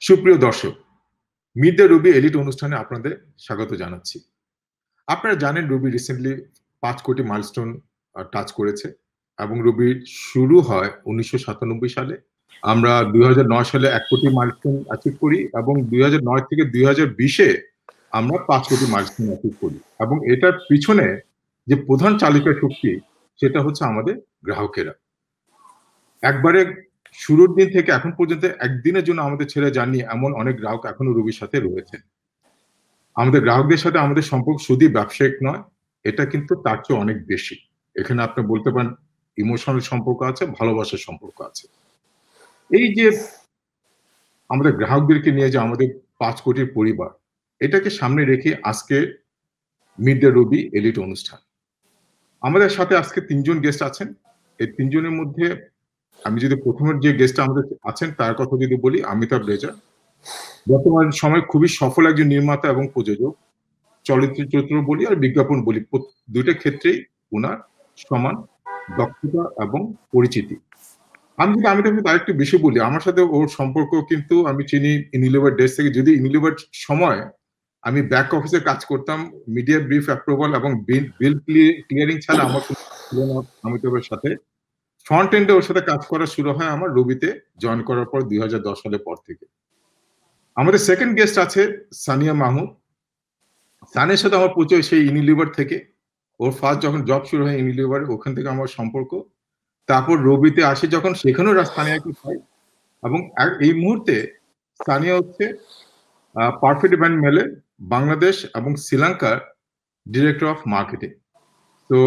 সুপ্রিয় দর্শক, meet the Ruby elite অনুষ্ঠানে আপনাদের স্বাগত জানাচ্ছি। আপনারা জানেন রুবি রিসেন্টলি ৫ কোটি মাইলস্টোন টাচ করেছে এবং রুবি শুরু হয় ১৯৯৭ সালে। আমরা ২০০৯ সালে ১ কোটি মাইলস্টোন অ্যাচিভ করি এবং ২০০৯ থেকে ২০২০ আমরা ৫ কোটি মাইলস্টোন অ্যাচিভ করি এবং এটার পিছনে যে প্রধান চালিকা শক্তি সেটা হচ্ছে আমাদের গ্রাহকেরা। একবারে শুরুর দিন থেকে এখন পর্যন্ত একদিনের জন্য আমাদের ছেড়ে যাননি এমন অনেক গ্রাহক এখনো রুবির সাথে রয়েছেন। আমাদের গ্রাহকদের সাথে আমাদের সম্পর্ক শুধুই ব্যবসায়িক নয়, এটা কিন্তু তার চেয়ে অনেক বেশি। এখানে আপনি বলতে পারেন ইমোশনাল সম্পর্ক আছে, ভালোবাসার সম্পর্ক আছে। এই যে আমাদের গ্রাহকদেরকে নিয়ে যে আমাদের ৫ কোটির পরিবার, এটাকে সামনে রেখে আজকে মিট দ্য রুবি এলিট অনুষ্ঠান। আমাদের সাথে আজকে ৩ জন গেস্ট আছেন। এই ৩ জনের মধ্যে আমি যদি প্রথমের যে গেস্টটা আমাদের আছেন তার কথা যদি বলি, অমিতাভ রেজা। বর্তমান সময়ে খুবই সফল একজন নির্মাতা এবং প্রযোজক। চলচ্চিত্র বলি আর বিজ্ঞাপন বলি, দুইটা ক্ষেত্রেই উনার সমান দক্ষতা এবং পরিচিতি। আমি যদি অমিতাভকে আরেকটু বেশি বলি, আমার সাথে ওর সম্পর্ক কিন্তু আমি চিনি ইউনিলিভার ডেস্ক থেকে। যদি ইউনিলিভার সময় আমি ব্যাক অফিসে কাজ করতাম, মিডিয়া ব্রিফ অ্যাপ্রুভাল এবং বিল ক্লিয়ারিং ছাড়া আমার কোনো ছিল না অমিতাভের সাথে। ফ্রন্ট এন্ডে ওর সাথে কাজ করা শুরু হয় আমার রুবিতে জয়েন করার পর ২০১০ সালের পর থেকে। আমাদের সেকেন্ড গেস্ট আছে সানিয়া মাহমুদ। সানিয়ার সাথে আমার পরিচয় সেই ইউনিলিভার থেকে। ওর ফার্স্ট যখন জব শুরু হয় ইউনিলিভারে, ওখান থেকে আমার সম্পর্ক। তারপর রবিতে আসে যখন, সেখানেও সানিয়াকে পাই এবং এই মুহূর্তে সানিয়া হচ্ছে পারফেক্ট ইভেন্ট মেলে বাংলাদেশ এবং শ্রীলঙ্কার ডিরেক্টর অফ মার্কেটিং। তো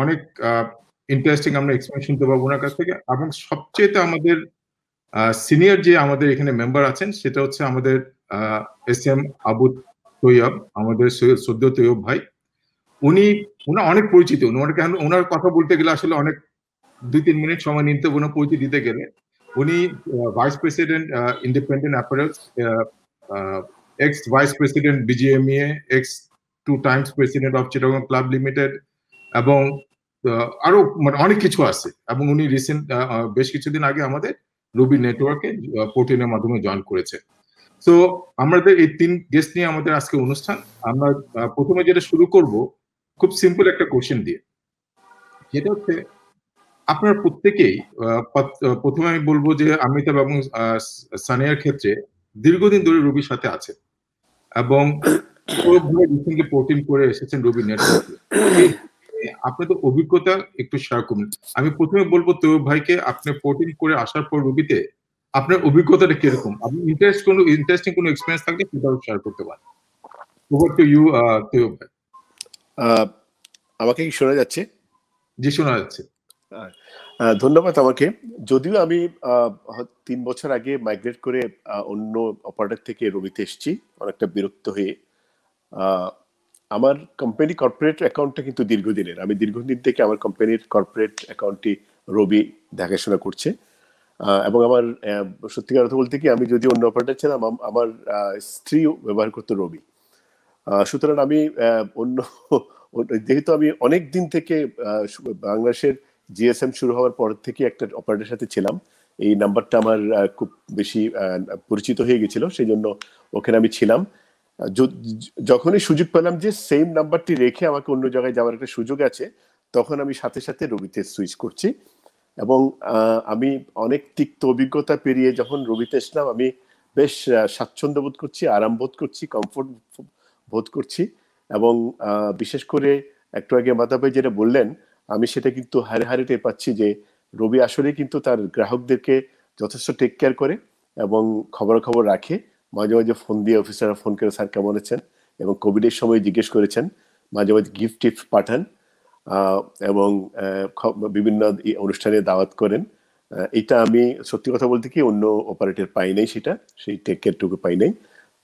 অনেক ইন্টারেস্টিং আমরা এক্সপিরিয়েন্স শুনতে পাবো ওনার কাছ থেকে। এবং সবচেয়ে আমাদের সিনিয়র যে আমাদের এখানে মেম্বার আছেন সেটা হচ্ছে আমাদের এস এম আবু তৈয়ব, আমাদের সদ্য তৈয়ব ভাই। উনি অনেক পরিচিত। ওনার কথা বলতে গেলে আসলে অনেক ২-৩ মিনিট সময় নিতে, ওনার পরিচয় দিতে গেলে। উনি vice president independent apparels, x vice president BGMEA, x 2 Times president of Chittagong club limited এবং আরো মানে অনেক কিছু আছে। এবং উনি রিসেন্ট বেশ কিছুদিন আগে আমাদের রুবি নেটওয়ার্কে পোর্টিনের মাধ্যমে জয়েন করেছে। তো আমাদের এই ৩ গেস্ট নিয়ে আমাদের আজকে অনুষ্ঠান। আমরা প্রথমে যেটা শুরু করব খুব সিম্পল একটা কোশ্চেন দিয়ে, যেটা হচ্ছে আপনারা প্রত্যেকেই প্রথমে আমি বলবো যে অমিতাভ এবং সানিয়ার ক্ষেত্রে দীর্ঘদিন ধরে রুবির সাথে আছে এবং রিসেন্টলি পোর্টিং করে এসেছেন রুবি নেটওয়ার্কে। আপনাদের অভিজ্ঞতা একটু শেয়ার করুন। আমি প্রথমে বলবো তৈয়ব ভাইকে, আপনি পোর্টিং করে আসার পর রুবিতে আপনার অভিজ্ঞতাটা কিরকম? আপনি ইন্টারেস্টিং কোনো এক্সপেরিয়েন্স থাকলে সেটাও শেয়ার করতে পারেন। ওভার টু ইউ তৈয়ব ভাই। আমাকে কি শোনা যাচ্ছে? জি, শোনা যাচ্ছে। ধন্যবাদ। আমাকে যদিও আমি ৩ বছর আগে মাইগ্রেট করে অন্য অপারেটর থেকে রবিতে এসেছি, অনেকটা বিরক্ত হয়ে। আমার কোম্পানি কর্পোরেট অ্যাকাউন্টটা কিন্তু দীর্ঘদিনের। আমি দীর্ঘদিন থেকে আমার কোম্পানির কর্পোরেট অ্যাকাউন্টটি রবি দেখাশোনা করছে এবং আমার সত্যিকার কথা বলতে কি, আমি যদি অন্য অপারেটর ছিলাম, আমার স্ত্রীও ব্যবহার করতো রবি। সুতরাং আমি যেহেতু আমি অনেক দিন থেকে বাংলাদেশের জিএসএম শুরু হওয়ার পর থেকে একটা অপারেটরের সাথে ছিলাম, এই নাম্বারটা আমার খুব বেশি পরিচিত হয়ে গেছিল, সেই জন্য ওখানে আমি ছিলাম। যখনই সুযোগ পেলাম যে সেম নাম্বারটি রেখে আমাকে অন্য জায়গায় যাওয়ার একটা সুযোগ আছে, তখন আমি সাথে সাথে রবিতে সুইচ করছি। এবং আমি অনেক তিক্ত অভিজ্ঞতা পেরিয়ে যখন রবিতে এসলাম, আমি বেশ স্বাচ্ছন্দ্য বোধ করছি, আরাম বোধ করছি, কমফোর্ট বোধ করছি। এবং বিশেষ করে একটু আগে মাধব ভাই যেটা বললেন, আমি সেটা কিন্তু হারে হারে টের পাচ্ছি যে রবি আসলে কিন্তু তার গ্রাহকদেরকে যথেষ্ট টেক কেয়ার করে এবং খবর রাখে। মাঝে মাঝে ফোন দিয়ে অফিসাররা ফোন করে স্যার কেমন আছেন, এবং কোভিডের সময় জিজ্ঞেস করেছেন, মাঝে মাঝে গিফট পাঠান এবং বিভিন্ন অনুষ্ঠানে দাওয়াত করেন। এটা আমি সত্যি কথা বলতে কি অন্য অপারেটর পাই নাই, সেই টেক কেয়ারটুকু পাই নাই।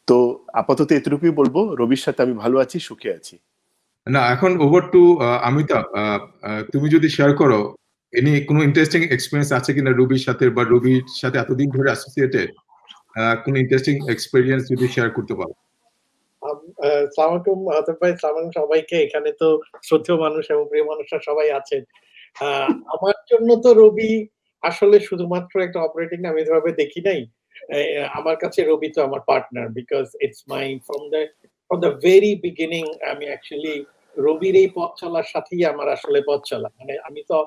তো আপাতত এতটুকুই বলবো, রবির সাথে আমি ভালো আছি, সুখে আছি। না, এখন ওভার টু অমিতাভ। তুমি যদি শেয়ার করো এনি কোনো ইন্টারেস্টিং এক্সপেরিয়েন্স আছে কিনা রুবির সাথে, বা রুবির সাথে এতদিন ধরে অ্যাসোসিয়েটেড কোনো ইন্টারেস্টিং এক্সপেরিয়েন্স যদি শেয়ার করতে পারো। আসসালামু আলাইকুম আতফ ভাই, সালাম সবাইকে। এখানে তো শ্রদ্ধেয় মানুষ এবং প্রিয় মানুষরা সবাই আছেন। আমার জন্য তো রবি আসলে শুধুমাত্র একটা অপারেটিং, আমি এভাবে দেখি নাই। আমার কাছে রবি তো আমার partner, because it's my from the very beginning. আমি অ্যাকচুয়ালি রবির এই পথ চলার সাথেই আমার আসলে পথ চলা, মানে আমি তো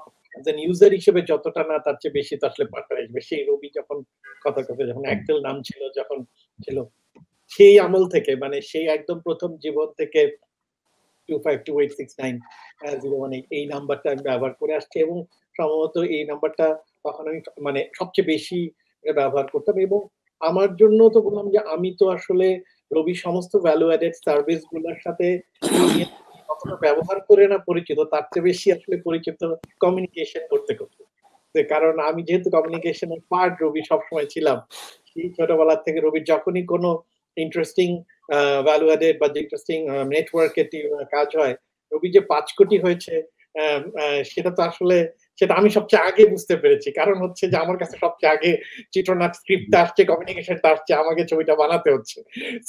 ইউজার হিসেবে যতটা না তার চেয়ে বেশি তো আসলে পার্টনার হিসেবে। সেই রবি যখন কথা যখন একটেল নাম ছিল, যখন ছিল সেই আমল থেকে, মানে সেই একদম প্রথম জীবন থেকে 252869 এই নাম্বারটা আমি ব্যবহার করে আসছি, এবং সম্ভবত এই নাম্বারটা তখন আমি মানে সবচেয়ে বেশি ব্যবহার করতাম। এবং আমার জন্য তো বললাম যে আমি তো আসলে রবি সমস্ত ভ্যালু অ্যাডেড সার্ভিস গুলোর সাথে কতটা ব্যবহার করে না পরিচিত, তার চেয়ে বেশি আসলে পরিচিত কমিউনিকেশন করতে করতে। কারণ আমি যেহেতু কমিউনিকেশনের পার্ট রবি সবসময় ছিলাম, সেই ছোটবেলা থেকে রবির যখনই কোনো ইন্টারেস্টিং ভ্যালু অ্যাডেড বা ইন্টারেস্টিং নেটওয়ার্কের কাজ হয়, রবি যে 5 কোটি হয়েছে সেটা তো আসলে সেটা আমি সবচেয়ে আগে বুঝতে পেরেছি। কারণ হচ্ছে যে আমার কাছে সবচেয়ে আগে চিত্রনাট্য স্ক্রিপ্টটা আসছে, কমিউনিকেশনটা আসছে, আমাকে ছবিটা বানাতে হচ্ছে।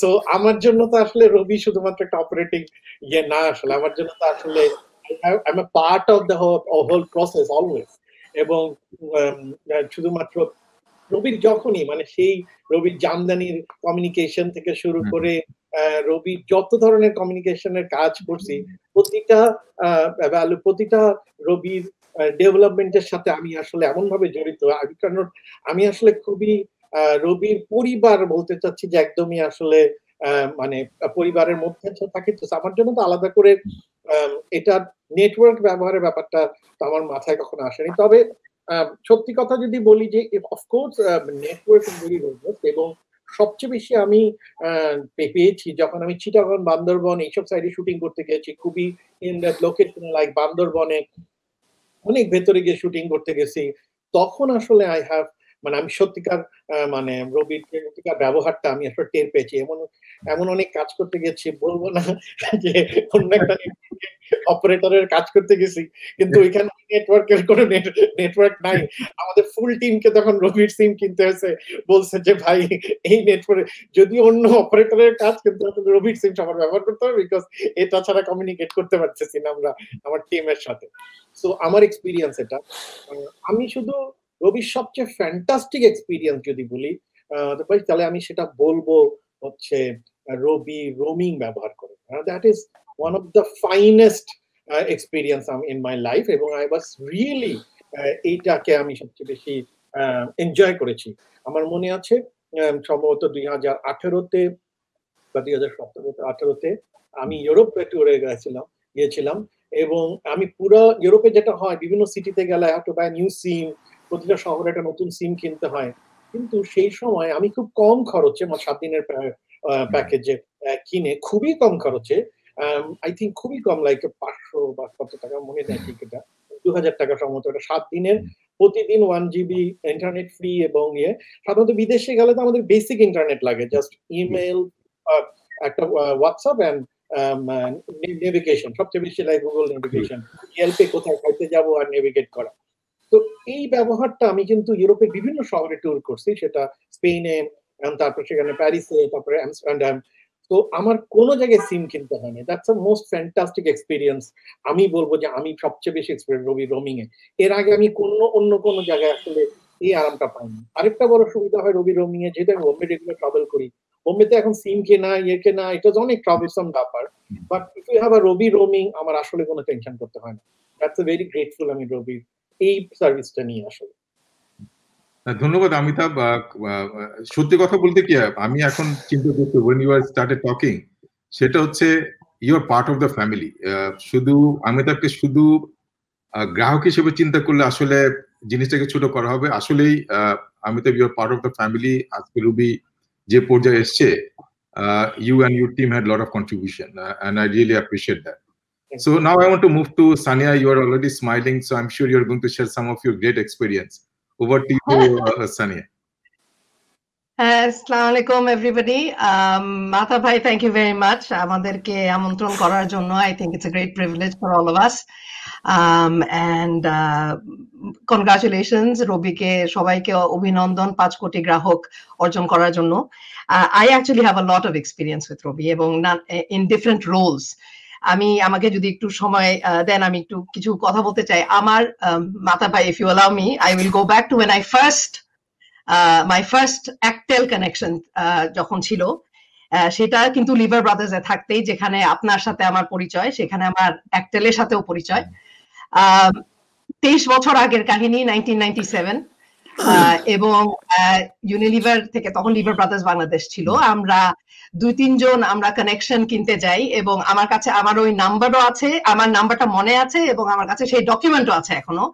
সো আমার জন্য তো আসলে রবি শুধুমাত্র একটা অপারেটিং ইয়ে না, আসলে আমার জন্য তো আসলে I am a part of the whole process always. এবং শুধুমাত্র রবির যখনই মানে সেই রবির জামদানির কমিউনিকেশন থেকে শুরু করে রবির যত ধরনের কমিউনিকেশনের কাজ করছি, প্রতিটা রবির ডেভেলপমেন্টের সাথে আমি আসলে এমন ভাবে জড়িত। কারণ আমি আসলে খুবই রবির পরিবার বলতে চাচ্ছি যে একদমই আসলে মানে পরিবারের মধ্যে থাকি। তো আমার জন্য তো আলাদা করে এটা নেটওয়ার্ক ব্যবহারের ব্যাপারটা তো আমার মাথায় কখনো আসেনি। তবে সত্যি কথা যদি বলি যে অফকোর্স নেটওয়ার্ক ইজ ভেরি রোবস্ট, এবং সবচেয়ে বেশি আমি পেয়েছি যখন আমি চিটাগং, বান্দরবন এইসব সাইডে শুটিং করতে গেছি, খুবই ইন দ্যাট লোকেশন লাইক বান্দরবনে অনেক ভেতরে গিয়ে শুটিং করতে গেছি, তখন আসলে আই হ্যাভ মানে আমি সত্যিকার মানে রবির সত্যিকার ব্যবহারটা আমি আসলে টের পেয়েছি। এমন অনেক কাজ করতে গেছি, বলবো না যে অন্য একটা অপারেটরের কাজ করতে গেছি, কিন্তু ওইখানে নেটওয়ার্কের কোনো নেটওয়ার্ক নাই। আমাদের ফুল টিমকে তখন রবির সিম কিনতে হয়েছে, বলছে যে ভাই এই নেটওয়ার্ক যদি অন্য অপারেটরের কাজ, কিন্তু রবির সিম সবার ব্যবহার করতে হবে, বিকজ এটা ছাড়া কমিউনিকেট করতে পারতেছি না আমরা আমার টিমের সাথে। সো আমার এক্সপিরিয়েন্স এটা। আমি শুধু রবির সবচেয়ে ফ্যান্টাস্টিক এক্সপিরিয়েন্স যদি বলি তাহলে আমি সেটা বলবো হচ্ছে রবি রোমিং ব্যবহার করে। That is one of the finest experience in my life, এবং I was really এইটাকে আমি সবচেয়ে বেশি এনজয় করেছি। আমার মনে আছে সম্ভবত 2018-তে বা 2017-18-তে আমি ইউরোপে ট্যুরে গিয়েছিলাম, এবং আমি পুরো ইউরোপে যেটা হয় বিভিন্ন সিটিতে গেলে I have to buy a new SIM, প্রতিটা শহরে একটা নতুন সিম কিনতে হয়। কিন্তু সেই সময় আমি খুব কম খরচে 7 দিনের প্যাকেজে কিনে, খুবই কম খরচে, আই থিঙ্ক খুবই কম, লাইক 500 বা কত টাকা মনে নেই ঠিক, এটা 2000 টাকা সম্ভবত, এটা 7 দিনের প্রতিদিন 1 জিবি ইন্টারনেট ফ্রি। এবং সাধারণত বিদেশে গেলে তো আমাদের বেসিক ইন্টারনেট লাগে, জাস্ট ইমেল, একটা হোয়াটসঅ্যাপ এন্ড নেভিগেশন, সবচেয়ে বেশি লাগে গুগল নেভিগেশন, হেল্পে কোথায় খাইতে যাব আর নেভিগেট করা। তো এই ব্যবহারটা আমি কিন্তু ইউরোপের বিভিন্ন শহরে ট্যুর করছি, সেটা স্পেনে, তারপর সেখানে প্যারিসে, তারপরে আমস্টারডাম। তো আমার কোনো জায়গায় সিম কিনতে হয়নি। That's a most fantastic experience. আমি বলবো যে আমি সবচেয়ে বেশি এক্সপিরিয়েন্স রবি রোমিং এ। এর আগে আমি অন্য কোনো জায়গায় আসলে এই আরামটা পাইনি। আরেকটা বড় সুবিধা হয় রবি রোমিং এ, যেহেতু আমি বোম্বে রেগুলার ট্রাভেল করি, বোম্বেতে এখন সিম কেনা কেনা এটা অনেক ট্রাভেলসাম ব্যাপার। But if you have a Robi roaming, আমার আসলে কোনো টেনশন করতে হয় না। দ্যাটস আ ভেরি গ্রেটফুল আমি রবির এই সার্ভিসটা নিয়ে আসলে। ধন্যবাদ অমিতাভ। সত্যি কথা বলতে কি আমি এখন চিন্তা করছি when you are started talking, সেটা হচ্ছে you are part of the family. শুধু অমিতাভকে শুধু গ্রাহক হিসেবে চিন্তা করলে আসলে জিনিসটাকে ছোট করা হবে। আসলেই Amitabh, you are part of the family. আজকে রবি যে পর্যায়ে এসছে, you and your team had a lot of contribution, and I really appreciate that. So now I want to move to Sania. You are already smiling, so I'm sure you're going to share some of your great experience. Over to you, Sania. Assalamu alaikum, everybody. Mata bhai, thank you very much. আমাদেরকে আমন্ত্রণ করার জন্য, I think it's a great privilege for all of us. And congratulations, রবিকে সবাইকে অভিনন্দন 5 কোটি গ্রাহক অর্জন করার জন্য। I actually have a lot of experience with রবি, এবং in different roles. আমাকে যদি একটু সময় দেন, আমি একটু কিছু কথা বলতে চাই। আমার মাতা ভাই, if you allow me, I will go back to when I my first Aktel connection যখন ছিল, সেটা কিন্তু লিভার ব্রাদার্স এ থাকতেই, যেখানে আপনার সাথে আমার পরিচয়, সেখানে আমার অ্যাক্টেলের সাথেও পরিচয়। 23 বছর আগের কাহিনী, 1997, এবং ইউনিলিভার থেকে, তখন লিভার ব্রাদার্স বাংলাদেশ ছিল, আমরা 2-3 জন আমরা কানেকশন কিনতে যাই, এবং আমার কাছে আমার ওই নাম্বারও আছে, আমার নাম্বারটা মনে আছে, এবং আমার কাছে সেই ডকুমেন্টও আছে এখনো।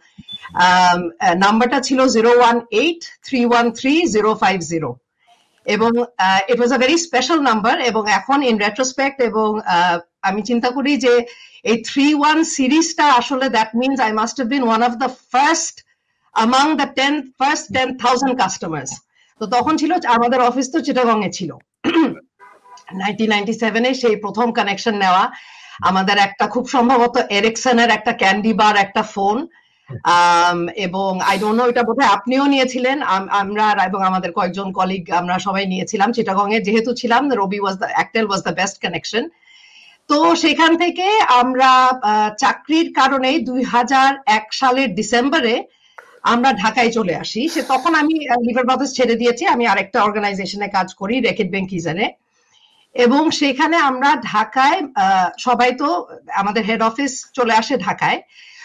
নাম্বারটা ছিল 018-313-050, এবং ইট ওয়াজ আ ভেরি স্পেশাল নাম্বার। এবং এখন ইন রেট্রোস্পেক্ট, এবং আমি চিন্তা করি যে এই 31 সিরিজটা আসলে that means I must have been one of the first among the first 10,000 customers. তো তখন ছিল আমাদের অফিস তো চিটাগং এ ছিল। 1997 এ সেই প্রথম কানেকশন নেওয়া, আমাদের একটা খুব সম্ভবত এরিকসনের একটা ক্যান্ডি বার একটা ফোন, এবং আই ডোন্ট নো, এটা বোধহয় আপনিও নিয়েছিলেন, আমরা এবং আমাদের কয়েকজন কলিগ আমরা সবাই নিয়েছিলাম। চিটাগং এ যেহেতু ছিলাম, রবি অ্যাক্টেল ওয়াজ দ্য বেস্ট কানেকশন। তো সেখান থেকে আমরা চাকরির কারণে 2001 সালের ডিসেম্বরে আমরা ঢাকায় চলে আসি। সে তখন আমি লিভার ব্রাদার্স ছেড়ে দিয়েছি, আমি আরেকটা অর্গানাইজেশনে কাজ করি, রেকেট বেঙ্কিজনে। এবং সেখানে আমরা ঢাকায়, সবাই তো আমাদের হেড অফিস চলে আসে ঢাকায়।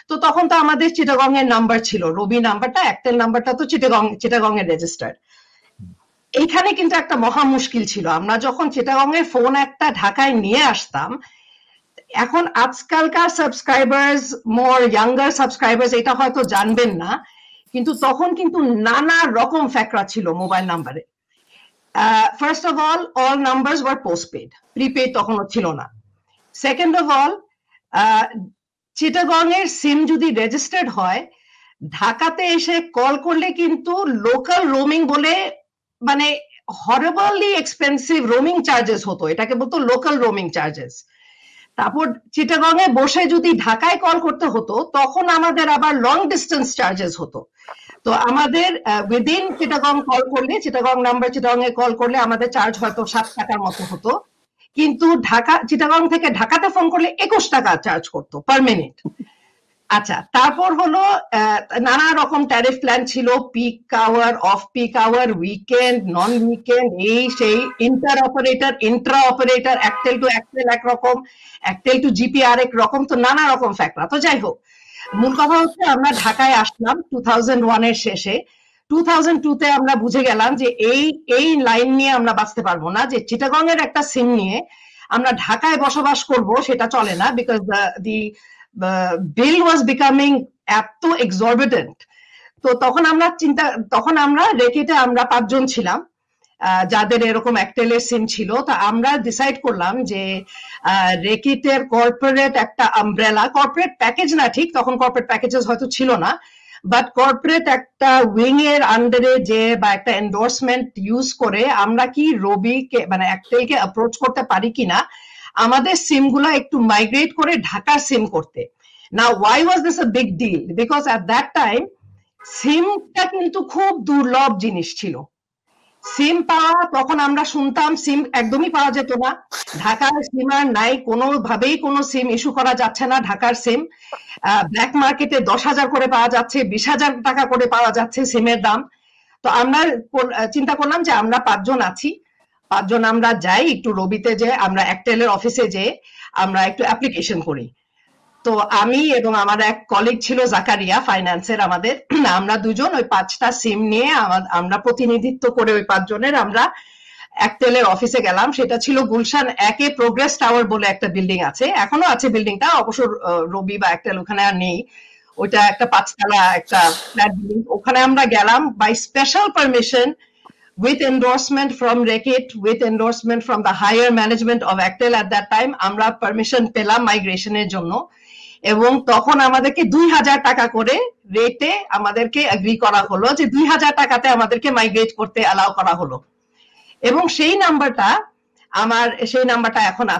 তো তখন তো আমাদের চিটাগং এর নাম্বার ছিল, রবি নাম্বারটা, অ্যাক্টেল নাম্বারটা তো চিটাগং এর রেজিস্টার্ড। এইখানে কিন্তু একটা মহা মুশকিল ছিল, আমরা যখন চিটাগং এর ফোন একটা ঢাকায় নিয়ে আসতাম, এখন আজকালকার সাবস্ক্রাইবার্স, মোর ইয়াঙ্গার সাবস্ক্রাইবার্স এটা হয়তো জানবেন না, কিন্তু তখন কিন্তু নানা রকম ফ্যাকরা ছিল মোবাইল নাম্বারে। First of all numbers were postpaid, prepaid তখনও ছিল না। সেকেন্ড অফ অল, চিটাগং এর সিম যদি রেজিস্টার্ড হয়, ঢাকাতে এসে কল করলে কিন্তু লোকাল রোমিং বলে, মানে হরেবলি এক্সপেন্সিভ রোমিং চার্জেস হতো, এটাকে বলতো লোকাল রোমিং চার্জেস। তারপর চিটাগং এ বসে যদি ঢাকায় কল করতে হতো, তখন আমাদের আবার লং ডিস্টেন্স চার্জেস হতো। তো আমাদের উইদিন চিটাগং কল করলে, চিটাগং নাম্বার চিটাগং এ কল করলে আমাদের চার্জ হয়তো 7 টাকার মতো হতো, কিন্তু চিটাগং থেকে ঢাকাতে ফোন করলে 21 টাকা চার্জ করতো পার মিনিট। আচ্ছা, তারপর হলো নানা রকম ট্যারিফ প্ল্যান ছিল, peak hour, off peak hour, weekend, non weekend, এই সেই, inter operator, intra operator, Aktel to Aktel একরকম, অ্যাক্টেল টু জিপি আরেক রকম, তো নানা রকম ফ্যাক্টর। তো যাই হোক, মূল কথা হচ্ছে আমরা ঢাকায় আসলাম 2001 এর শেষে। 2002 তে আমরা বুঝে গেলাম যে এই লাইন নিয়ে আমরা বাঁচতে পারবো না, যে চিটাগং এর একটা সিম নিয়ে আমরা ঢাকায় বসবাস করব, সেটা চলে না, because the bill was becoming এত এক্সরবিটেন্ট। তো তখন আমরা রেকেটে আমরা 5 জন ছিলাম যাদের এরকম অ্যাক্টেলের সিম ছিল। তো আমরা ডিসাইড করলাম যে রেকেটের কর্পোরেট একটা আমব্রেলা, কর্পোরেট প্যাকেজ না ঠিক, তখন কর্পোরেট প্যাকেজেস হয়তো ছিল না, বাট কর্পোরেট একটা উইং এর আন্ডারে যে, বা একটা এন্ডোর্সমেন্ট ইউজ করে আমরা কি রবিকে, মানে অ্যাক্টেলকে অ্যাপ্রোচ করতে পারি কিনা আমাদের সিম গুলা একটু মাইগ্রেট করে ঢাকার সিম করতে। Now why was this a big deal? Because at that time সিমটা কিন্তু খুব দুর্লভ জিনিস ছিল। সিম পাওয়া, তখন আমরা শুনতাম সিম একদমই পাওয়া যেত না, ঢাকার সিম আর নাই, কোনোভাবেই কোনো সিম ইস্যু করা যাচ্ছে না ঢাকার সিম। ব্ল্যাক মার্কেটে 10,000 করে পাওয়া যাচ্ছে, 20,000 টাকা করে পাওয়া যাচ্ছে সিমের দাম। তো আমরা চিন্তা করলাম যে আমরা 5 জন আছি, 5 জন আমরা যাই একটু রবিতে, যে আমরা অ্যাক্টেলের অফিসে যে আমরা একটু অ্যাপ্লিকেশন করি। তো আমি এবং আমার এক কলিগ ছিল জাকারিয়া, ফাইন্যান্সের আমাদের, আমরা দুজন ওই 5টা সিম নিয়ে আমরা প্রতিনিধিত্ব করে ওই 5 জনের আমরা অ্যাক্টেলের অফিসে গেলাম। সেটা ছিল গুলশান 1-এ প্রোগ্রেস টাওয়ার বলে একটা বিল্ডিং আছে, এখনো আছে বিল্ডিংটা, অবশ্য রবি বা অ্যাক্টেল ওখানে আর নেই, ওইটা একটা 5তলা একটা ফ্ল্যাট বিল্ডিং। ওখানে আমরা গেলাম by special permission, with endorsement from Reckitt, with endorsement from the higher management of Actel at that time, আমরা পারমিশন পেলাম মাইগ্রেশনের জন্য। এবং তখন আমাদেরকে 2,000 টাকা করে রেটে আমাদেরকে এগ্রি করা হলো, যে 2,000 টাকাতে আমাদেরকে মাইগ্রেট করতে অ্যালাউ করা হলো। এবং সেই নাম্বারটা এখনো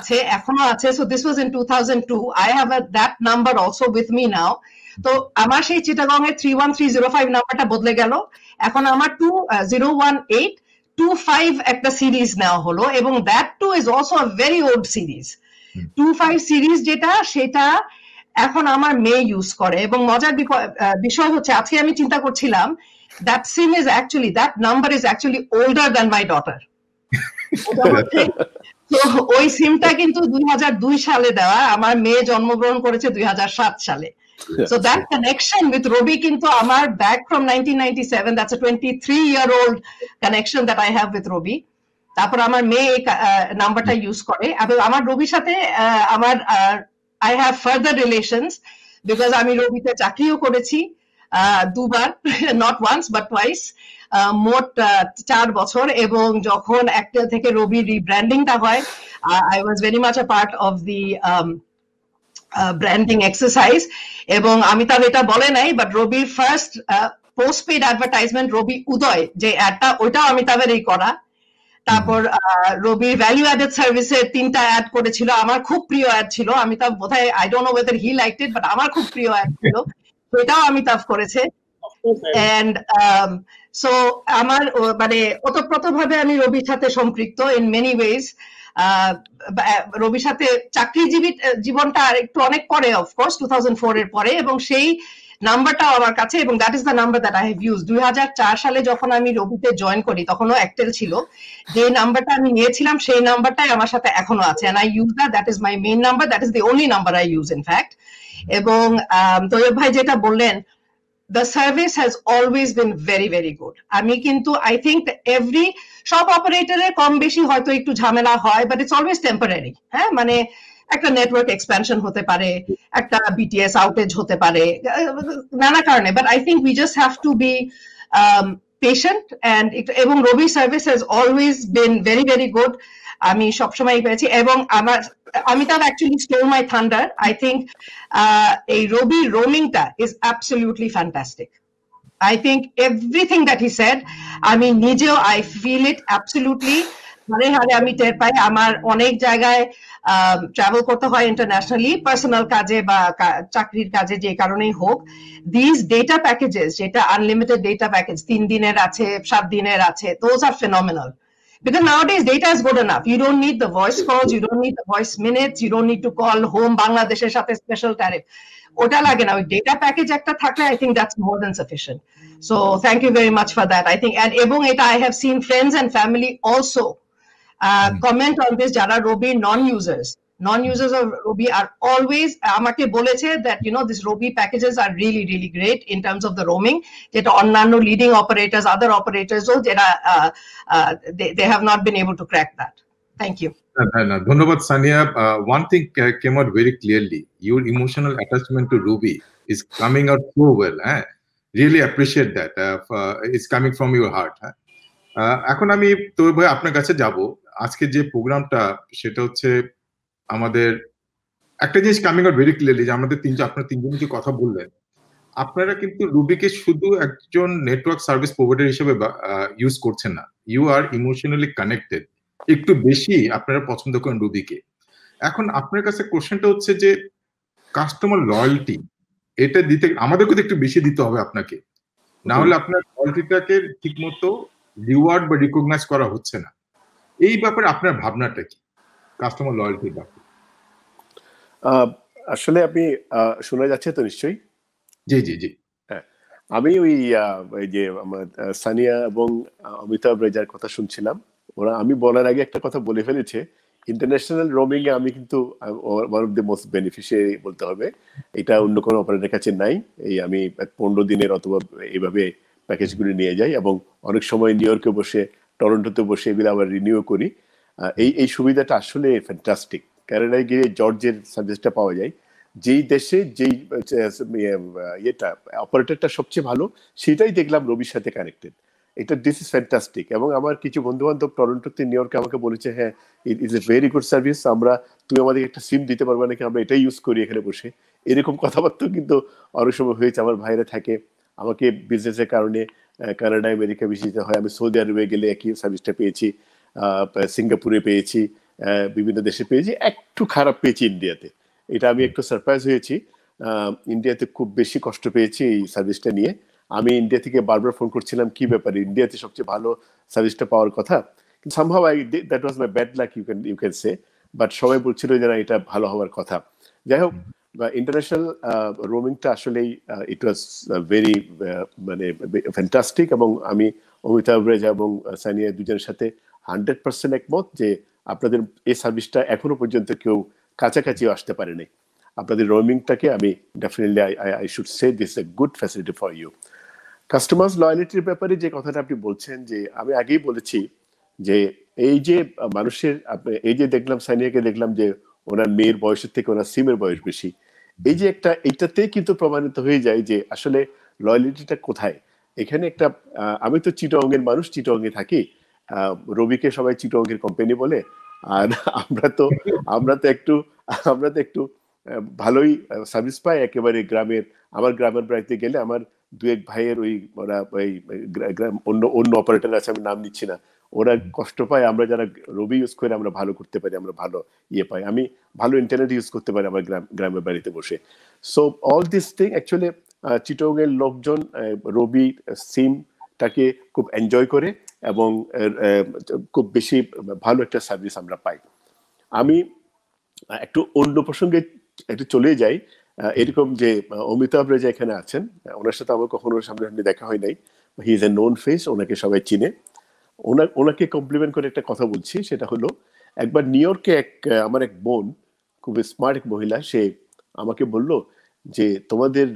আছে। So this was in 2002। I have that number also with me now. তো আমার সেই চিটাগং এর 31305 নাম্বারটা বদলে গেল, এখন আমার 01825 একটা সিরিজ নেওয়া হলো, এবং that too is also a very old series. 25 series যেটা, সেটা এখন আমার মেয়ে ইউজ করে। এবং মজার বিষয় হচ্ছে, আজকে আমি চিন্তা করছিলাম that SIM is actually, that number is actually older than my daughter. তো ওই সিমটা কিন্তু 2002 সালে দেওয়া, আমার মেয়ে জন্মগ্রহণ করেছে 2007 সালে। So that connection with Robi kintu amar back from 1997, that's a 23-year-old connection that I have with Robi. তারপর আমার মেয়ে নাম্বারটা ইউজ করে, এবং আমার রবির সাথে আমার I have further relations because আমি রবিতে চাকরিও করেছি দুবার, not once but twice, মোট 4 বছর। এবং যখন একটা থেকে রবি রিব্র্যান্ডিংটা হয়, I was very much a part of the branding exercise. এবং অমিতাভ এটা বলে নাই, বাট রবির ফার্স্ট পোস্টপেড অ্যাডভার্টাইজমেন্ট রবি উদয় যে অ্যাডটা, ওইটাও অমিতাভেরই করা। তারপর রবির ভ্যালু অ্যাডেড সার্ভিসের 3টা অ্যাড করেছিল, আমার খুব প্রিয় অ্যাড ছিল। অমিতাভ বোধহয়, I don't know whether he liked it, but আমার খুব প্রিয় অ্যাড ছিল, সেটাও অমিতাভ করেছে। এন্ড সো আমার মানে ওতপ্রোতভাবে আমি রবির সাথে সম্পৃক্ত ইন মেনি ওয়েজ। রবির সাথে চাকরিজীবী জীবনটা একটু অনেক পরে, অফকোর্স 2004 এর পরে, এবং সেই নাম্বারটাও আমার কাছে, এবং that is the number that I have used. 2004 সালে যখন আমি রবিতে জয়েন করি তখনও একটেল ছিল, যে নাম্বারটা আমি নিয়েছিলাম সেই নাম্বারটাই আমার সাথে এখনো আছে, and I use that is my main number, that is the only number I use in fact. এবং তৈয়ব ভাই যেটা বললেন, the service has always been very very good. আমি কিন্তু I think every সব অপারেটরের কম বেশি হয়তো একটু ঝামেলা হয়, but it's always temporary. হ্যাঁ, মানে একটা নেটওয়ার্ক এক্সপ্যানশন হতে পারে, একটা বিটিএস আউটেজ হতে পারে, নানা কারণে, but I think we just have to be patient. And এবং Robi service has always been very very good, আমি সবসময় পেয়েছি। এবং আমার Amitabh actually stole my thunder, I think এই রবি রোমিংটা is absolutely fantastic. I think everything that he said, আমি নিজেও I feel it absolutely, হারে হারে আমি টের পাই। আমার অনেক জায়গায় ট্রাভেল করতে হয় ইন্টারন্যাশনালি, পার্সোনাল কাজে বা চাকরির কাজে, যে কারণেই হোক, দিস ডেটা প্যাকেজেস, যেটা আনলিমিটেড ডেটা প্যাকেজ 3 দিনের আছে, 7 দিনের আছে, those are phenomenal. Because nowadays data is good enough. You don't need the voice calls, you don't need the voice minutes, you don't need to call home Bangladesh's সাথে special tariff, ওটা লাগে না। ওই data package একটা থাকলে I think that's more than sufficient. So thank you very much for that. I think, and এবং এটা I have seen friends and family also comment on this, যারা Robi non-users of Robi are always আমাকে বলেছে that you know this Robi packages are really really great in terms of the roaming, যেটা অন্যান্য leading operators, other operators যেটা they have not been able to crack that. Thank you. ধন্যবাদ Sania. One thing came out very clearly, your emotional attachment to Robi is coming out so well. Really appreciate that. It's coming from your heart. এখন আমি তো ভাই আপনার কাছে যাব। আজকে যে প্রোগ্রামটা সেটা হচ্ছে আমাদের একটা জিনিস কামিং আউট ভেরি ক্লিয়ারলি, যে আমাদের আপনারা তিনজন যে কথা বললেন, আপনারা কিন্তু রুবিকে শুধু একজন নেটওয়ার্ক সার্ভিস প্রোভাইডার হিসেবে ইউজ করছেন না, ইউ আর ইমোশনালি কানেক্টেড, একটু বেশি আপনারা পছন্দ করেন রুবিকে। এখন আপনার কাছে কোশ্চেনটা হচ্ছে যে কাস্টমার লয়্যালটি, এটা দিতে আমাদেরকে তো একটু বেশি দিতে হবে আপনাকে, না হলে আপনার লয়্যালটিটাকে ঠিকমতো রিওয়ার্ড বা রিকগনাইজ করা হচ্ছে না। এই ব্যাপারে আপনার ভাবনাটা কি কাস্টমার লয়্যালটির ব্যাপারে? আসলে আপনি শোনা যাচ্ছে তো নিশ্চয়ই? জি জি জি। হ্যাঁ, আমি ওই যে আমার সানিয়া এবং অমিতাভ রেজার কথা শুনছিলাম, ওরা আমি বলার আগে একটা কথা বলে ফেলেছে, ইন্টারন্যাশনাল রোমিং এ আমি কিন্তু one of the most beneficiary বলতে হবে, এটা অন্য কোনো অপারেটরের কাছে নাই। এই আমি 15 দিনের অথবা এইভাবে প্যাকেজগুলি নিয়ে যাই, এবং অনেক সময় নিউ ইয়র্কে বসে, টরন্টোতে বসে এগুলো আবার রিনিউ করি। এই সুবিধাটা আসলে ফ্যান্টাস্টিক। কানাডায় গিয়ে জর্জের সার্ভিসটা পাওয়া যায়, যেই দেশে যেই ইয়েটা অপারেটরটা সবচেয়ে ভালো, সেটাই দেখলাম রবির সাথে কানেক্টেড। এটা দিস ইজ ফ্যান্টাস্টিক। এবং আমার কিছু বন্ধু বান্ধব টরন্টোতে, নিউ ইয়র্কে আমাকে বলেছে, হ্যাঁ it is a very good service, তুমি আমাদের একটা সিম দিতে পারবে নাকি, আমরা এটাই ইউজ করি এখানে বসে। এরকম কথাবার্তা কিন্তু অনেক সময় হয়েছে। আমার ভাইরা থাকে, আমাকে বিজনেসের কারণে কানাডা আমেরিকা বেশি যেতে হয়, আমি সৌদি আরবে গেলে একই সার্ভিসটা পেয়েছি, সিঙ্গাপুরে পেয়েছি, বিভিন্ন দেশে পেয়েছি, একটু খারাপ পেয়েছি ইন্ডিয়াতে। এটা আমি একটু সারপ্রাইজ হয়েছি। ইন্ডিয়াতে খুব বেশি কষ্ট পেয়েছি এই সার্ভিসটা নিয়ে। আমি ইন্ডিয়া থেকে বারবার ফোন করছিলাম, কি ব্যাপারে ইন্ডিয়াতে সবচেয়ে ভালো সার্ভিসটা পাওয়ার কথা, কিন্তু somehow that was my bad luck you can say, but সবাই বলছিল যে না এটা ভালো হওয়ার কথা। যাই হোক, বা ইন্টারন্যাশনাল রোমিংটা আসলেই ইট ওয়াজ ভেরি মানে ফ্যান্টাস্টিক, এবং আমি অমিতাভ রেজা এবং সানিয়া দুজনের সাথে 100% একমত যে আপনাদের এই সার্ভিসটা এখনো পর্যন্ত কেউ কাছাকাছিও আসতে পারেনি। আপনাদের রোমিংটাকে আমি definitely I should say this a good facility for you. Customers লয়ালিটির ব্যাপারে যে কথাটা আপনি বলছেন, যে আমি আগেই বলেছি যে এই যে মানুষের এই যে দেখলাম সানিয়াকে দেখলাম যে ওনার মেয়ের বয়সের থেকে ওনার সিমের বয়স বেশি, এই যে একটা এইটাতেই কিন্তু প্রমাণিত হয়ে যায় যে আসলে লয়ালিটিটা কোথায়। এখানে একটা আমি তো চিটাগংয়ের মানুষ, চিটাগংয়ে থাকি, রবিকে সবাই চিটাগংয়ের কোম্পানি বলে, আর আমরা তো একটু ভালোই সার্ভিস পাই একেবারে গ্রামের। আমার গ্রামের বাড়িতে গেলে আমার দু এক ভাইয়ের ওরা অন্য অপারেটর আছে, আমি নাম নিচ্ছি না, ওরা কষ্ট পায়। আমরা যারা রবি ইউজ করে আমরা ভালো করতে পারি, আমরা ভালো পাই। আমি ভালো ইন্টারনেট ইউজ করতে পারি আমার গ্রামের বাড়িতে বসে। So all this thing actually চিটাগংয়ের লোকজন রবি সিমটাকে খুব এনজয় করে এবং খুব বেশি ভালো একটা সার্ভিস আমরা পাই। আমি একটু অন্য প্রসঙ্গে একটু চলে যাই। এরকম যে অমিতাভ রেজা এখানে আছেন, ওনার সাথে আমার কখনো সামনাসামনি দেখা হয় নাই, he is a known face, ওনাকে সবাই চিনে। ওনাকে কমপ্লিমেন্ট করে একটা কথা বলছি, সেটা হলো একবার নিউ ইয়র্কে আমার এক বোন, খুব স্মার্ট এক মহিলা, সে আমাকে বলল যে তোমাদের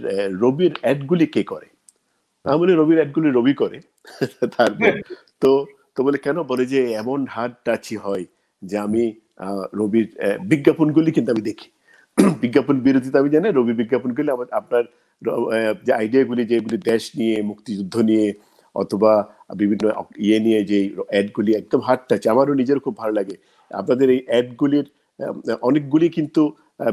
রবির অ্যাডগুলি কে করে? আমি বলি রবির অ্যাডগুলি রবি করে। তারপর তো বলে কেন? বলে যে এমন হার্ড টাচি হয় যে আমি রবির বিজ্ঞাপনগুলি কিন্তু আমি দেখি। বিজ্ঞাপন বিরোধিতা আমি জানি, রবি বিজ্ঞাপনগুলি আপনার যে আইডিয়াগুলি, যেগুলি দেশ নিয়ে, মুক্তিযুদ্ধ নিয়ে, অথবা বিভিন্ন নিয়ে যে অ্যাডগুলি একদম হার্ড টাচ, আমারও নিজের খুব ভালো লাগে। আপনাদের এই অ্যাডগুলির অনেকগুলি কিন্তু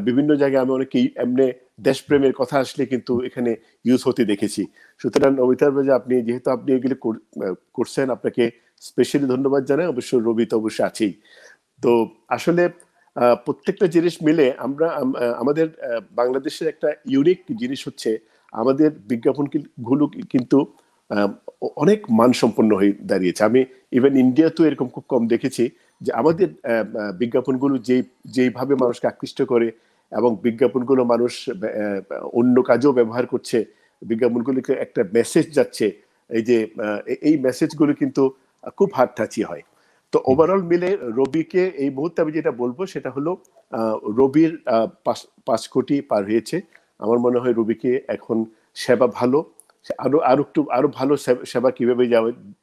বিভিন্ন জায়গায় আমি অনেকেই এমনি দেশপ্রেমের কথা আসলে কিন্তু এখানে ইউজ হতে দেখেছি। সুতরাং অমিতাভ রেজা, আপনি যেহেতু আপনি এগুলি করছেন, আপনাকে স্পেশালি ধন্যবাদ জানাই। অবশ্য রবি তো অবশ্যই আছেই। তো আসলে প্রত্যেকটা জিনিস মিলে আমাদের বাংলাদেশের একটা ইউনিক জিনিস হচ্ছে আমাদের বিজ্ঞাপন গুলো কিন্তু অনেক মানসম্পন্ন হয়ে দাঁড়িয়েছে। আমি ইভেন ইন্ডিয়াতেও এরকম খুব কম দেখেছি যে আমাদের বিজ্ঞাপনগুলো যেইভাবে মানুষকে আকৃষ্ট করে, এবং বিজ্ঞাপনগুলো মানুষ অন্য কাজেও ব্যবহার করছে, বিজ্ঞাপনগুলোকে একটা মেসেজ যাচ্ছে, এই মেসেজগুলো কিন্তু খুব হার্ড টাচি হয়। তো ওভারঅল মিলে রবিকে এই মুহূর্তে আমি যেটা বলবো সেটা হলো রবির 5 কোটি পার হয়েছে। আমার মনে হয় রবিকে এখন সেবা ভালো, আরো ভালো সেবা কিভাবে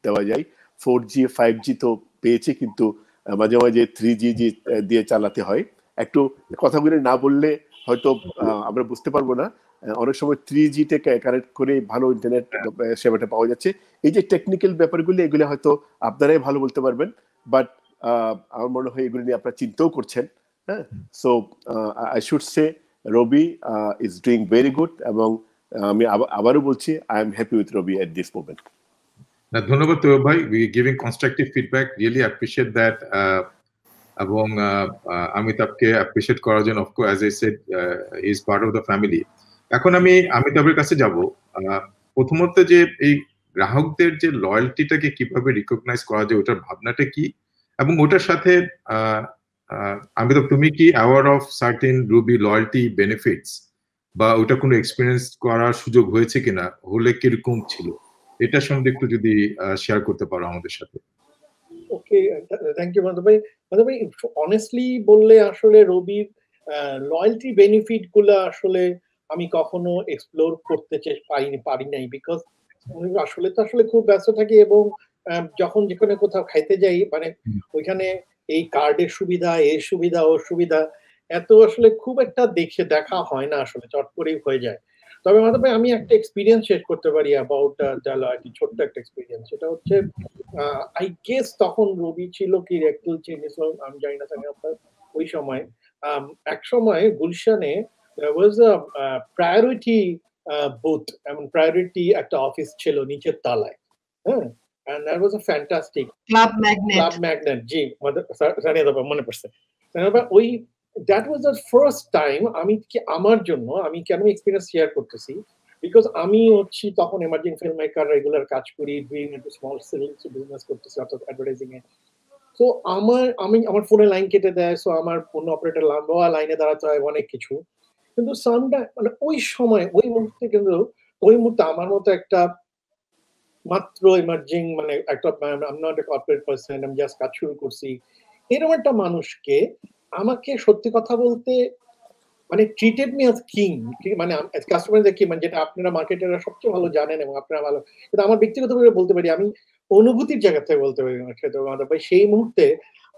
দেওয়া যায়। 4G 5G তো পেয়েছে, কিন্তু মাঝে মাঝে 3G দিয়ে চালাতে হয়। একটু কথাগুলি না বললে হয়তো আমরা বুঝতে পারবো না। অনেক সময় 3G তে কানেক্ট করে ভালো ইন্টারনেট সেবাটা পাওয়া যাচ্ছে। এই যে টেকনিক্যাল ব্যাপারগুলি, এগুলো হয়তো আপনারাই ভালো বলতে পারবেন, বাট আমার মনে হয় এগুলি নিয়ে আপনারা চিন্তাও করছেন। হ্যাঁ, so I should say Robi is doing very good, এবং আমি আবারও বলছি I am happy with Robi at this moment. ধন্যবাদ তৈয়ব ভাই, we giving constructive feedback, really appreciate that. এবং অমিতাভকে অ্যাপ্রিশিয়েট করার জন্য, of course as I said, he is part of the family. এখন আমি অমিতাভের কাছে যাব। প্রথমত যে এই গ্রাহকদের যে লয়্যালটিটাকে কিভাবে রিকগনাইজ করা যায়, ওটার ভাবনাটা কি, এবং ওটার সাথে অমিতাভ, তুমি কি aware of certain Ruby loyalty benefits, বা ওটা কোনো এক্সপিরিয়েন্স করার সুযোগ হয়েছে কিনা, হলে কিরকম ছিল, এটা সম্বন্ধে একটু যদি শেয়ার করতে পারো আমাদের সাথে। ওকে, থ্যাংক ইউ মাধব ভাই। মাধব ভাই, অনেস্টলি বললে আসলে রবির লয়্যালটি বেনিফিট গুলো আসলে আমি কখনো এক্সপ্লোর করতে পারি নাই, বিকজ আসলে খুব ব্যস্ত থাকি, এবং যখন যেখানে কোথাও খাইতে যাই, মানে ওইখানে এই কার্ডের সুবিধা, এর সুবিধা, ওর সুবিধা এত আসলে খুব একটা দেখা হয় না, আসলে চট করেই হয়ে যায়। তবে মাধব ভাই, আমি একটা এক্সপিরিয়েন্স শেয়ার করতে পারি অ্যাবাউট লয়্যালটি, ছোট্ট একটা এক্সপিরিয়েন্স। সেটা হচ্ছে আই গেস তখন রবি ছিল কি রেকটুল চেঞ্জ, আমি জানি না আপনার ওই সময়। এক সময় গুলশানে there was a priority booth, এবং প্রায়োরিটি একটা অফিস ছিল নিচের তলায়। হ্যাঁ, and that was a fantastic club magnet. জি, সানিয়া দাবা মনে পড়ছে। ওই that was the first time আমার জন্য, আমি কেন এক্সপিরিয়েন্স শেয়ার করতেছি, বিকজ আমি হচ্ছি তখন এমার্জিং ফিল্ম মেকার, রেগুলার কাজ করি, ডুইং একটু স্মল বিজনেস করতেছি, অর্থাৎ অ্যাডভার্টাইজিং এ। তো আমার ফোনে লাইন কেটে দেয়, সো আমার ফোন অপারেটর লম্বা লাইনে দাঁড়াতে হয়, অনেক কিছু। কিন্তু সামটা মানে ওই সময় ওই মুহূর্তে আমার মতো একটা মাত্র ইমার্জিং মানে একটা I'm not a corporate person, আমি জাস্ট কাজ শুরু করছি, এরকম একটা মানুষকে আমাকে সত্যি কথা বলতে মানে ট্রিটেড মি অ্যাজ কিং, মানে কাস্টমারদের কি মানে যেটা আপনারা মার্কেটাররা সবচেয়ে ভালো জানেন এবং আপনারা ভালো, কিন্তু আমার ব্যক্তিগতভাবে বলতে পারি, আমি অনুভূতির জায়গা থেকে বলতে পারি ভাই, সেই মুহূর্তে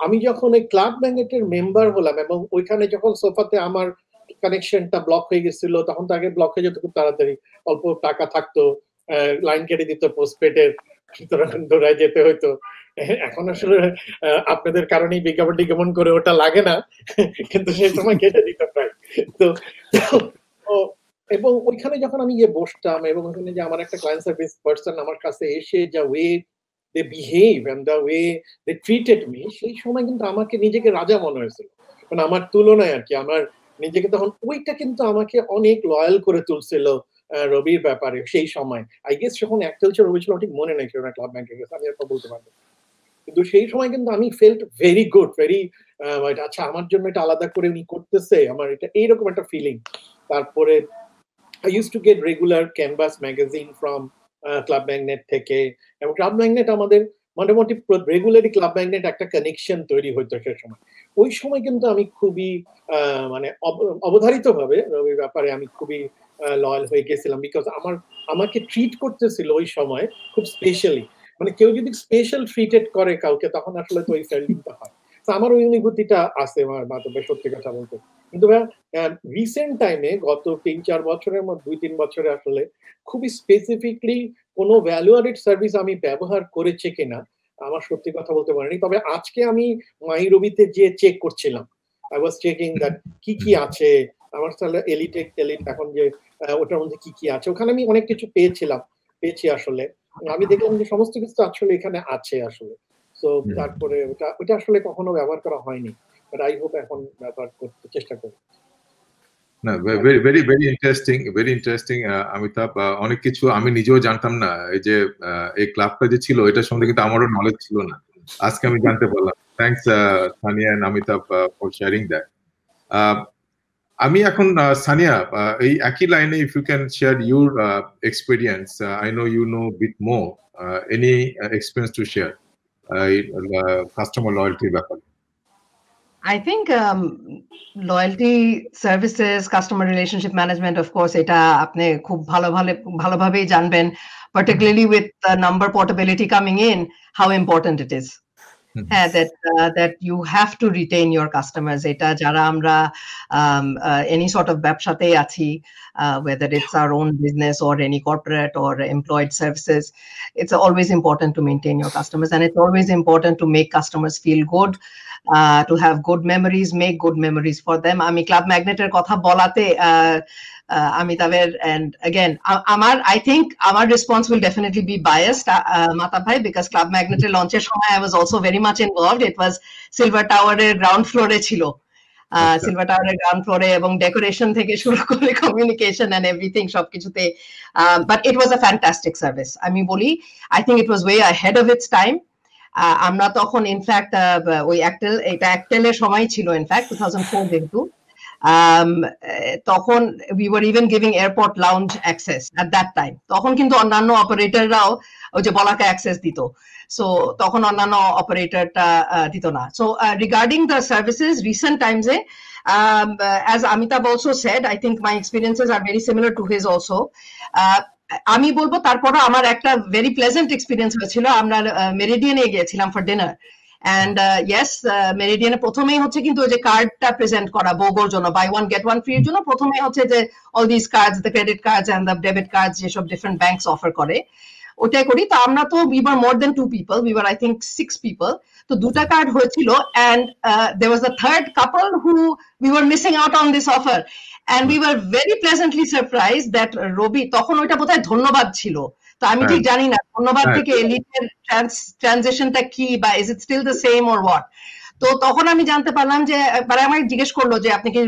আমি যখন ওই ক্লাব ব্যাঙ্গেটের মেম্বার হলাম এবং ওইখানে যখন সোফাতে আমার কানেকশনটা ব্লক হয়ে গেছিল, তখন তো আগে ব্লক হয়ে যেত খুব তাড়াতাড়ি, অল্প টাকা থাকতো, লাইন কেটে দিত পোস্টপেডের, সুতরাং দৌড়ায় যেতে হইতো। এখন আসলে আপনাদের কারণেই বিজ্ঞাপন টিজ্ঞাপন করে ওটা লাগে না, কিন্তু সেই সময় কেটে দিত প্রায়। তো এবং ওইখানে যখন আমি গিয়ে বসতাম এবং ওখানে যে আমার একটা ক্লায়েন্ট সার্ভিস পার্সন আমার কাছে এসে যা way they behave and the way they treated me, সেই সময় কিন্তু আমাকে নিজেকে রাজা মনে হয়েছিল, মানে আমার তুলনায় আর কি, আমার নিজেকে তখন ওইটা কিন্তু আমাকে অনেক লয়াল করে তুলছিল রবির ব্যাপারে সেই সময়। আই গেস যখন একচেল ছিল রবি ছিল ঠিক মনে নেই সেটা ক্লাব ব্যাংকে গেছে, আমি একটা বলতে পারবো, কিন্তু সেই সময় কিন্তু আমি ফেল্ট ভেরি গুড, ভেরি আচ্ছা আমার জন্য এটা আলাদা করে উনি করতেছে, আমার এটা এইরকম একটা ফিলিং। তারপরে I used to get regular Canvas magazine from Club Magnet থেকে, এবং Club Magnet আমাদের মোটামুটি রেগুলারই Club Magnet একটা কানেকশন তৈরি হইতো সেই সময়। ওই সময় কিন্তু আমি খুবই মানে অবধারিত ভাবে রবির ব্যাপারে আমি খুবই লয়াল হয়ে গেছিলাম, বিকজ আমাকে ট্রিট করতেছিল ওই সময় খুব স্পেশালি, মানে কেউ যদি স্পেশাল ট্রিটেড করে কাউকে তখন আসলে তো ওই ফিলিংটা হয়। তো আমার ওই অনুভূতিটা আছে আমার মাধ্যমে, সত্যি কথা বলতে। কিন্তু রিসেন্ট টাইমে গত ৩-৪ বছরের মধ্যে ২-৩ বছরে আসলে খুবই স্পেসিফিকলি কোনো ভ্যালু অ্যাডেড সার্ভিস আমি ব্যবহার করেছে কিনা আমার সত্যি কথা বলতে পারিনি। তবে আজকে আমি মাই রবিতে যে চেক করছিলাম, আই ওয়াজ চেকিং দ্যাট কি কি আছে আমার তাহলে এলিট এখন যে ওটার মধ্যে কি কি আছে, ওখানে আমি অনেক কিছু পেয়েছি আসলে। আমি দেখলাম যে সমস্ত কিছু আসলে এখানে আছে আসলে। সো তারপরে ওটা আসলে কখনো ব্যবহার করা হয়নি, বাট আই হোপ এখন ব্যবহার করতে চেষ্টা করব। না, ভেরি ইন্টারেস্টিং অমিতাভ, অনেক কিছু আমি নিজেও জানতাম না, এই যে এই ক্লাবটা যে ছিল এটার সম্বন্ধে কিন্তু আমারও নলেজ ছিল না, আজকে আমি জানতে পারলাম। Thanks Sania and Amitabh for sharing that. আমি এখন সানিয়া, এই একই লাইনে if you can share your experience, I know you know bit more, any experience to share customer লয়্যালটির ব্যাপারে। I think loyalty services, customer relationship management, of course, এটা আপনি খুব ভালোভাবেই জানবেন, particularly with the number portability coming in, how important it is. That you have to retain your customers. এটা যারা আমরা any sort of ব্যবসাতে আছি, whether it's our own business or any corporate or employed services, it's always important to maintain your customers, and it's always important to make customers feel good, to have good memories, make good memories for them. আমি club ম্যাগনেটের কথা বলাতে Amitavir, and again, I think our response will definitely be biased, Mata Bhai, because Club Magnet launches I was also very much involved. It was Silver Tower ground floor chilo. Silver Tower ground floor এবং decoration থেকে শুরু করে communication and everything সব কিছুতে, but it was a fantastic service. আমি বলি, I think it was way ahead of its time. আমরা তখন ইনফ্যাক্ট ওই অ্যাক্টেলের সময় ছিল, ইনফ্যাক্ট 2004 যেহেতু, তখন we were even giving airport lounge access at that time. তখন কিন্তু অন্যান্য অপারেটররাও ওই যে বলাকা অ্যাক্সেস দিত, সো তখন অন্যান্য অপারেটরটা দিত না। So regarding the services recent টাইমসে, as Amitabh also said, I think my experiences are very similar to his also. আমি বলবো তারপরে আমার একটা ভেরি প্লেজেন্ট এক্সপিরিয়েন্স হয়েছিল, আমরা মেরিডিয়ানে গিয়েছিলাম ফর ডিনার, and yes, মেরিডিয়ানে প্রথমেই হচ্ছে কিন্তু ওই যে কার্ডটা প্রেজেন্ট করা বোগোর জন্য, buy one get one free এর জন্য প্রথমেই হচ্ছে যে all this cards, the credit cards and the debit cards যেসব ডিফারেন্ট ব্যাংকস অফার করে ওটাই করি। তো আমরা তো we were more than 2 people, we were I think 6 people, তো দুটা কার্ড হয়েছিল, and there was a third couple who we were missing out on this offer, and we were very pleasantly surprised that Robi তখন ওইটা বোধহয় ধন্যবাদ ছিল, তো আমি ঠিক জানি না ধন্যবাদ থেকে এলিটের ট্রানজিশনটা কি, বা is it still the same or what. তো তখন আমি জানতে পারলাম যে, মানে আমাকে জিজ্ঞেস করলো যে আপনি কি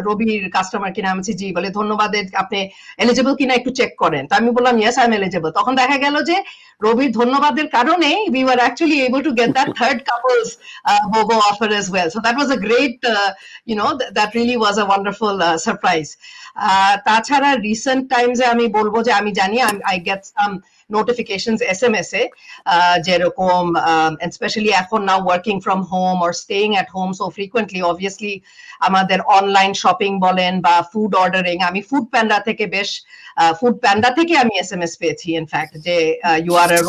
রবির কাস্টমার কিনা, আমি জি, বলে ধন্যবাদের আপনি এলিজিবল কিনা একটু চেক করেন। তো আমি বললাম ইয়েস আই এম এলিজিবল। তখন দেখা গেল যে রবির ধন্যবাদের কারণে we were actually able to get that third couples bobo offer as well. So that was a great, that really was a wonderful surprise. তাছাড়া রিসেন্ট টাইমসে আমি বলবো যে আমি জানি I get some notifications SMS এ যেরকম especially এখন now working from home or staying at home so frequently, obviously আমাদের online shopping বলেন বা ফুড অর্ডারিং, আমি ফুড প্যান্ডা থেকে আমি SMS পেয়েছি ইনফ্যাক্ট যে you are a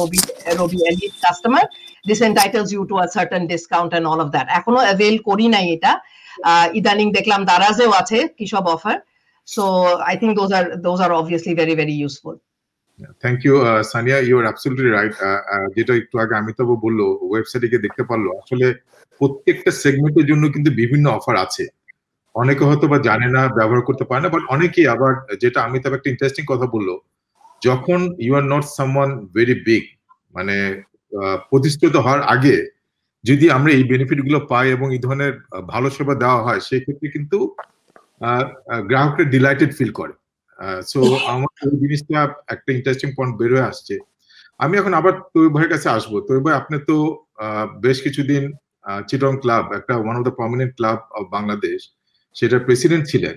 Robi Elite customer, this entitles you to a certain discount and all of that. এখনো avail করি নাই এটা, ইদানিং দেখলাম দারাজেও আছে কি সব offer. So I think those are obviously very, very useful. Thank you Sania, you are absolutely right. যেটা একটু আগে অমিতাভ বললো, ওয়েবসাইটে গিয়ে দেখতে পারলো আসলে প্রত্যেকটা সেগমেন্টের জন্য কিন্তু বিভিন্ন অফার আছে। অনেকে হয়তো বা জানে না, ব্যবহার করতে পারে না, বাট অনেকেই আবার, যেটা অমিতাভ একটা ইন্টারেস্টিং কথা বললো, যখন you are not someone very big, মানে প্রতিষ্ঠিত হওয়ার আগে যদি আমরা এই বেনিফিট গুলো পাই এবং এই ধরনের ভালো সেবা দেওয়া হয়, সেই ক্ষেত্রে কিন্তু গ্রাহকরা ডিলাইটেড ফিল করে। সো আমার এই জিনিসটা একটা ইন্টারেস্টিং পয়েন্ট বের হয়ে আসছে। আমি এখন আবার তৈব ভাইয়ের কাছে আসবো। তৈব ভাই, আপনি তো বেশ কিছুদিন চিটং ক্লাব, একটা one of the prominent club of Bangladesh, সেটার প্রেসিডেন্ট ছিলেন।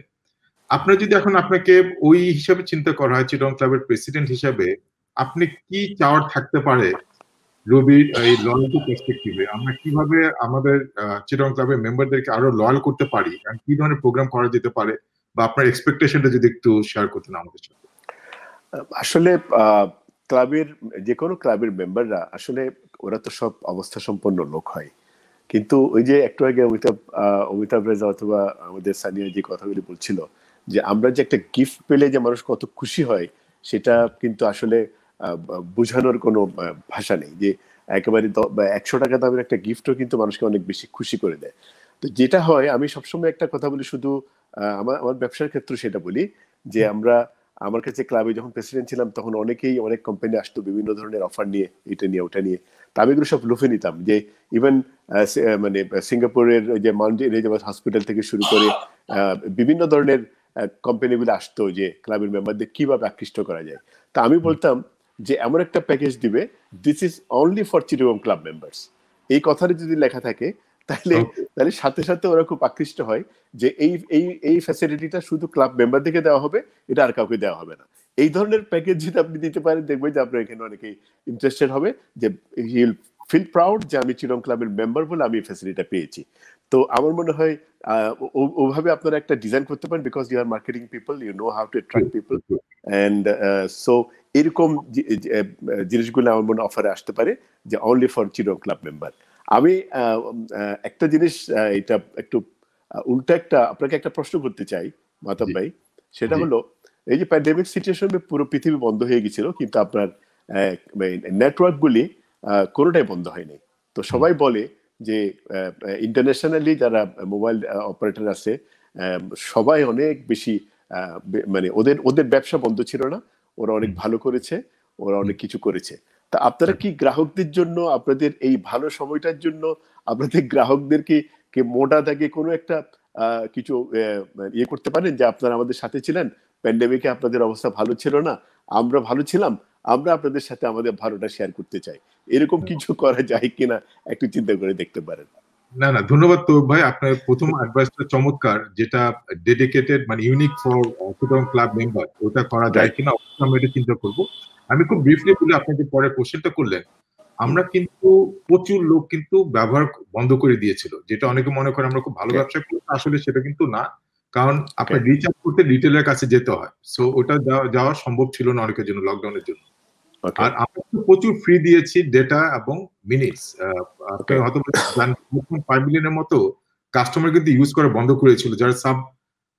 আপনার যদি এখন আপনাকে ওই হিসাবে চিন্তা করা হয়, চিটং ক্লাবের প্রেসিডেন্ট হিসাবে আপনি কি চাওয়ার থাকতে পারে রবির এই লয়ালটি পার্সপেক্টিভে? আমরা কিভাবে আমাদের চিটং ক্লাবের মেম্বারদেরকে আরো লয়াল করতে পারি, আর কি ধরনের প্রোগ্রাম করা যেতে পারে, বা আপনার এক্সপেকটেশনটা যদি একটু শেয়ার করতেন আমাদের সাথে। আসলে ক্লাবের, যে কোনো ক্লাবের মেম্বাররা আসলে ওরা তো সব অবস্থা সম্পন্ন লোক হয়, কিন্তু ওই যে একটু আগে অমিতাভ রেজা অথবা আমাদের সানিয়া যে কথাগুলি বলছিল, যে আমরা যে একটা গিফট পেলে যে মানুষ কত খুশি হয়, সেটা কিন্তু আসলে বোঝানোর কোনো ভাষা নেই। যে একেবারে 100 টাকা দামের একটা গিফটও কিন্তু মানুষকে অনেক বেশি খুশি করে দেয়। তো যেটা হয়, আমি সবসময় একটা কথা বলি, শুধু আমার ব্যবসার ক্ষেত্রে সেটা বলি, যে আমার কাছে ক্লাবে যখন প্রেসিডেন্ট ছিলাম তখন অনেক কোম্পানি আসতো বিভিন্ন ধরনের অফার নিয়ে, এটা নিয়ে ওটা নিয়ে। তা আমি এগুলো সব লুফে নিতাম। যে ইভেন মানে সিঙ্গাপুরের যে মাউন্ট এলিজাবেথ হসপিটাল থেকে শুরু করে বিভিন্ন ধরনের কোম্পানিগুলো আসতো যে ক্লাবের মেম্বারদের কিভাবে আকৃষ্ট করা যায়। তা আমি বলতাম যে এমন একটা প্যাকেজ দিবে, this is only for Chittagong club members. এই কথাটা যদি লেখা থাকে তাহলে সাথে সাথে ওরা খুব আকৃষ্ট হয় যে এই ফ্যাসিলিটিটা শুধু ক্লাব মেম্বারদেরকে দেওয়া হবে, এটা আর কাউকে দেওয়া হবে না। এই ধরনের প্যাকেজ যদি আপনি দিতে পারেন, দেখবেন যে আপনার এখানে অনেকেই ইন্টারেস্টেড হবে, যে হি উইল ফিল প্রাউড যে আমি চিটং ক্লাবের মেম্বার বলে আমি এই ফ্যাসিলিটিটা পেয়েছি। তো আমার মনে হয় ওভাবে আপনারা একটা ডিজাইন করতে পারেন, because you are marketing people, you know how to attract people, and so এরকম জিনিসগুলো আমার মনে অফারে আসতে পারে, যে অনলি ফর চিটং ক্লাব মেম্বার। আমি একটা জিনিস, এটা একটু উল্টা আপনাকে একটা প্রশ্ন করতে চাই মাতাব ভাই, সেটা হলো এই যে প্যান্ডেমিক সিচুয়েশনে পুরো পৃথিবী বন্ধ হয়ে গেছিল, কিন্তু আপনার নেটওয়ার্ক গুলি কোনোটাই বন্ধ হয়নি। তো সবাই বলে যে ইন্টারন্যাশনালি যারা মোবাইল অপারেটর আছে সবাই অনেক বেশি, মানে ওদের ব্যবসা বন্ধ ছিল না, ওরা অনেক ভালো করেছে, ওরা অনেক কিছু করেছে। তা আপনারা কি গ্রাহকদের জন্য, আপনাদের এই ভালো সময়টার জন্য আপনাদের গ্রাহকদেরকে মোটা দাগে কোনো একটা কিছু ইয়ে করতে পারেন, যে আপনারা আমাদের সাথে ছিলেন, প্যান্ডেমিকে আপনাদের অবস্থা ভালো ছিল না, আমরা ভালো ছিলাম, আমরা আপনাদের সাথে আমাদের ভালোটা শেয়ার করতে চাই, এরকম কিছু করা যায় কিনা একটু চিন্তা করে দেখতে পারেন। না, ধন্যবাদ তো ভাই, আপনার প্রথম অ্যাডভাইসটা চমৎকার, যেটা ডেডিকেটেড মানে ইউনিক ফর চিটং ক্লাব মেম্বার, ওটা করা যায় কিনা অবশ্যই আমরা এটা চিন্তা করবো। আমি খুব ব্রিফলি বলে আপনাদের পরে কোশ্চেনটা করলেন, আমরা কিন্তু প্রচুর লোক কিন্তু ব্যবহার বন্ধ করে দিয়েছিল, যেটা অনেকে মনে করে আমরা খুব ভালো ব্যবসা করি, আসলে সেটা কিন্তু না, কারণ আপনার রিচার্জ করতে রিটেলের কাছে যেতে হয়। সো ওটা যাওয়া সম্ভব ছিল না অনেকের জন্য লকডাউনের জন্য। আর আমরা প্রচুর ফ্রি দিয়েছি ডেটা এবং মিনিটস। আপনি হয়তো 5 মিলিয়নের মতো কাস্টমার কিন্তু ইউজ করা বন্ধ করেছিল, যারা সাব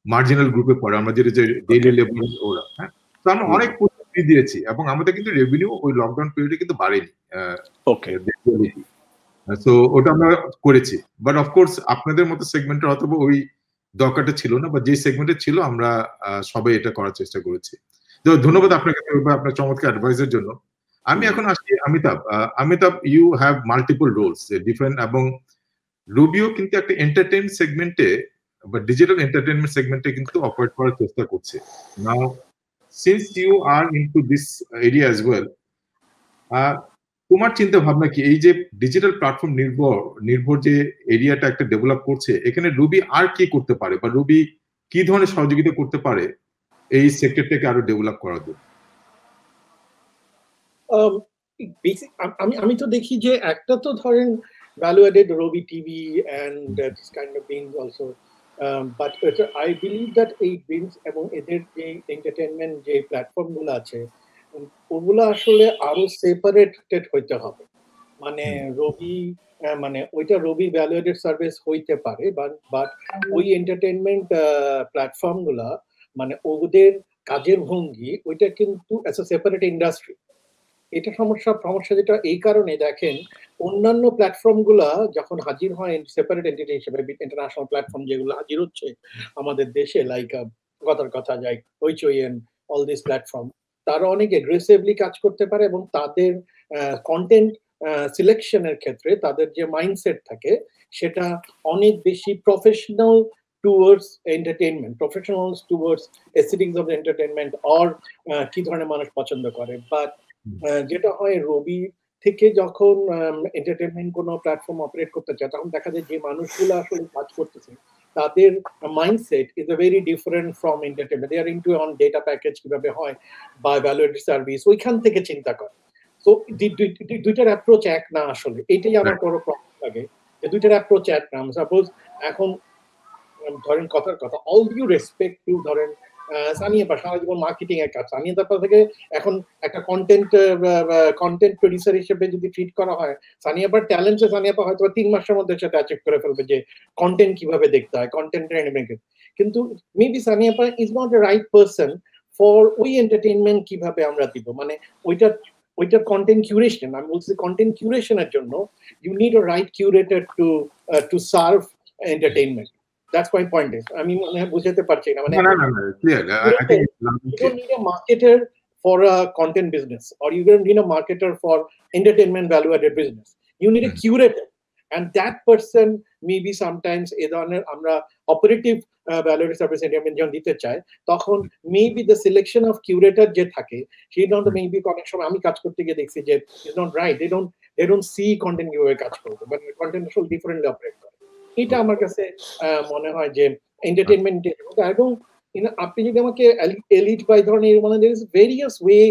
মার্জিনাল গ্রুপে পড়ে, আমরা যেটা যে ডেইলি লেবার ওরা। হ্যাঁ, তো আমরা অনেক ফ্রি দিয়েছি এবং আমাদের কিন্তু রেভিনিউ ওই লকডাউন পিরিয়ডে কিন্তু বাড়েনি। তো ওটা আমরা করেছি, বাট অফকোর্স আপনাদের মতো সেগমেন্টের হয়তো ওই দরকারটা ছিল না, বা যে সেগমেন্টে ছিল আমরা সবাই এটা করার চেষ্টা করেছি। ধন্যবাদ আপনাকে আপনার চমৎকার অ্যাডভাইসের জন্য। আমি এখন আসছি Amitabh, you have multiple roles, different, এবং রুবিও কিন্তু একটা এন্টারটেইন সেগমেন্টে বা ডিজিটাল এন্টারটেইনমেন্ট সেগমেন্টে কিন্তু অপারেট করার চেষ্টা করছে। Now since you are into this area as well, তোমার চিন্তা ভাবনা কি এই যে ডিজিটাল প্ল্যাটফর্ম নির্ভর যে এরিয়াটা একটা ডেভেলপ করছে, এখানে রুবি আর কি করতে পারে বা রুবি কি ধরনের সহযোগিতা করতে পারে এই সেক্টরটাকে আরো ডেভেলপ করার জন্য? আমি তো দেখি যে একটা তো ধরেন value added Robi TV and this kind of things also, but I believe that এই বিনস এবং এদের যে এন্টারটেনমেন্ট যে প্ল্যাটফর্ম গুলো আছে ওগুলো আসলে আরো সেপারেটেড হইতে হবে। মানে রবি মানে ওইটা রবি ভ্যালু অ্যাডেড সার্ভিস হইতে পারে, বাট ওই এন্টারটেনমেন্ট প্ল্যাটফর্ম গুলা মানে ওদের কাজের ভঙ্গি ওইটা কিন্তু অ্যাজ আ সেপারেট ইন্ডাস্ট্রি। এটা সমস্যা যেটা এই কারণে দেখেন অন্যান্য প্ল্যাটফর্ম গুলা যখন হাজির হয় সেপারেট এন্টিটি হিসেবে, ইন্টারন্যাশনাল প্ল্যাটফর্ম যেগুলো হাজির হচ্ছে আমাদের দেশে, লাইক কথার কথা যায় হইচই এন্ড অল দিস প্ল্যাটফর্ম, তারা অনেক এগ্রেসিভলি কাজ করতে পারে এবং তাদের কন্টেন্ট সিলেকশনের ক্ষেত্রে তাদের যে মাইন্ডসেট থাকে সেটা অনেক বেশি professional towards entertainment, professionals towards aesthetics of entertainment, or কি ধরনের মানুষ পছন্দ করে। বাট যেটা হয় রবি থেকে যখন এন্টারটেইনমেন্ট কোনো প্ল্যাটফর্ম অপারেট করতে চায় তখন দেখা যায় যে মানুষগুলো আসলে কাজ করতেছে তাদের mindset is a very different from entertainment. They are into on data package কিভাবে হয় বা ভ্যালুয়েড সার্ভিস, ওইখান থেকে চিন্তা করে। তো দুইটার অ্যাপ্রোচ এক না আসলে, এটাই আমার বড় প্রবলেম লাগে যে দুইটার অ্যাপ্রোচ এক না। সাপোজ এখন ধরেন কথার কথা, অল ডিউ রেসপেক্ট টু ধরেন সানিয়া পা সারা জীবন মার্কেটিং এর কাজ, সানিয়া পা থেকে এখন একটা কন্টেন্ট প্রডিউসার হিসেবে যদি ট্রিট করা হয়, সানিয়া পার ট্যালেন্টে সানিয়া পা হয়তো 3 মাসের মধ্যে সেটা অ্যাচিভ করে ফেলবে যে কন্টেন্ট কিভাবে দেখতে হয়, কন্টেন্ট কিন্তু মেবি সানিয়া পা is not the right person for ওই এন্টারটেইনমেন্ট কিভাবে আমরা দিব। মানে ওইটার কন্টেন্ট কিউরেশন, আমি বলছি কন্টেন্ট কিউরেশনের জন্য you need a right curator to serve entertainment. That's my point is, I mean, বুঝাতে পারছি না মানে না clear. I think you don't need a marketer for a content business, or you don't need a marketer for entertainment value added business. You need a curator, and that person maybe sometimes এই ধরনের আমরা operative value added service entertainment যখন দিতে চাই তখন maybe the selection of curator যে থাকে সেই নট মেবি অনেক সময় আমি কাজ করতে গিয়ে দেখছি যে is not right, they don't see content কিভাবে কাজ করবে, বাট কন্টেন্ট আসলে ডিফারেন্টলি অপারেট করে। এটা আমার কাছে মনে হয় যে এন্টারটেইনমেন্ট এবং আপনি যদি আমাকে এলিট বাই ধরনের মানে there is various way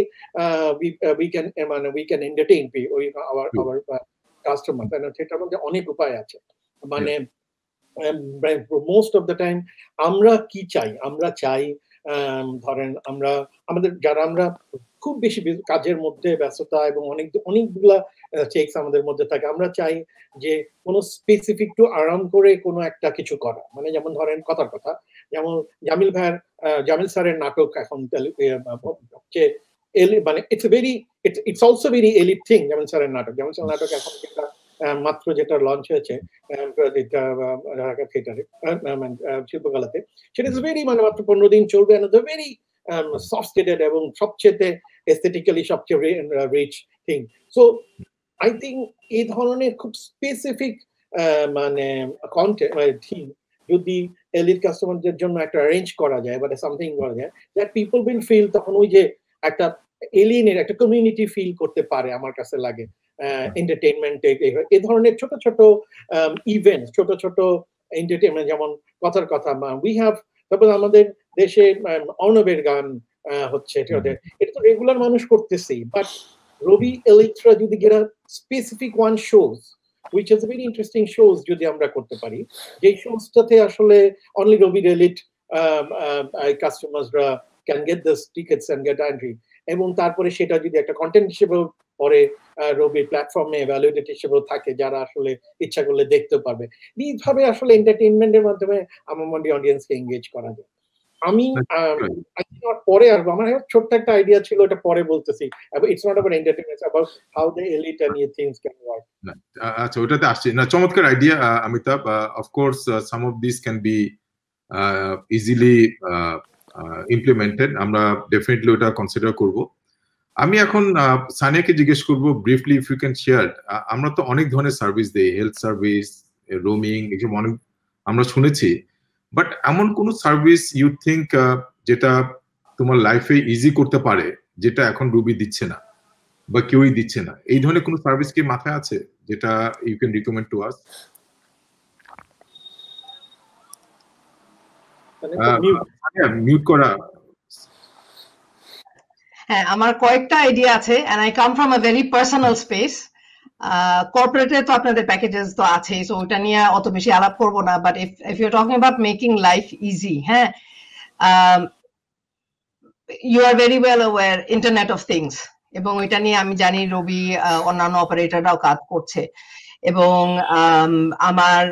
we can entertain our customers, and সেটার মধ্যে অনেক উপায় আছে। মানে মোস্ট অফ দ্য টাইম আমরা কি চাই, আমরা চাই ধরেন আমাদের যারা আমরা খুব বেশি কাজের মধ্যে ব্যস্ততা এবং অনেকগুলা চেকস আমাদের মধ্যে থাকে, আমরা চাই যে কোনো স্পেসিফিক টু আরাম করে কোনো একটা কিছু করা। মানে যেমন ধরেন কথার কথা, যেমন জামিল স্যারের নাটক এখন মানে it's also very elite thing. Jamil স্যারের নাটক এখন মাত্র যেটা লঞ্চ হয়েছে থিয়েটারে শিল্পকলাতে, সেটা ইজ ভেরি মানে মাত্র 15 দিন চলবে, ভেরি সফটস্টেটেড এবং সবচেয়ে এস্থেটিক্যালি সবচেয়ে rich thing. So I think এই ধরনের খুব স্পেসিফিক মানে কন্টেন্ট মানে থিম যদি এলিট কাস্টমারদের জন্য একটা অ্যারেঞ্জ করা যায় বা সামথিং করা যায় দ্যাট পিপল উইল ফিল, তখন ওই যে একটা এলিয়েনের একটা কমিউনিটি ফিল করতে পারে আমার কাছে লাগে এন্টারটেইনমেন্টে। এই ধরনের ছোট ছোট ইভেন্ট, ছোট ছোট এন্টারটেইনমেন্ট, যেমন কথার কথা উই হ্যাভ, তারপর আমাদের দেশে অর্ণবের গান হচ্ছে, এটা তো রেগুলার মানুষ করতেছি, বাট রবি এলিটরা যদি গেরা specific one shows which is a very interesting shows যদি আমরা করতে পারি, যে শোজটাতে আসলে only রবির এলিট কাস্টমারসরা can get this tickets and get entry, এবং তারপরে সেটা যদি একটা কন্টেন্ট হিসেবে পরে রবির প্ল্যাটফর্মে ভ্যালুয়েটেড হিসেবে থাকে যারা আসলে ইচ্ছা করলে দেখতে পারবে। এইভাবে আসলে এন্টারটেইনমেন্টের মাধ্যমে আমার মনে হয় অডিয়েন্সকে এনগেজ করা যায়। আমি পরে আসবো, আমার ছোট্ট একটা আইডিয়া ছিল, এটা পরে বলতেছি। It's not about entertainment, about how the elite and new things can work. আচ্ছা, ওটাতে আসছে না, চমৎকার idea Amitabh. Of course some of this can be easily implemented, আমরা ডেফিনেটলি ওটা কনসিডার করব। আমি এখন সানিয়াকে জিজ্ঞেস করবো briefly, if you can share, আমরা তো অনেক ধরনের সার্ভিস দেই, হেলথ সার্ভিস, রোমিং, এসব অনেক আমরা শুনেছি, বাট এমন কোন সার্ভিস ইউ থিঙ্ক যেটা তোমার লাইফে ইজি করতে পারে যেটা এখন রুবি দিচ্ছে না? বা কেউই দিচ্ছে না, এই ধরনের কোনো সার্ভিস কি মাথায় আছে যেটা you can recommend to us? Mute করা। হ্যাঁ, আমার কয়েকটা আইডিয়া আছে, and I come from a very personal space. কর্পোরেটে তো আপনাদের প্যাকেজেস তো আছে, সো ওটা নিয়ে অত বেশি আলাপ করবো না, but if you're talking about making life easy, হ্যাঁ, you are very well aware Internet of Things, এবং এটা নিয়ে আমি জানি রবি অন্যান্য অপারেটররাও কাজ করছে, এবং আমার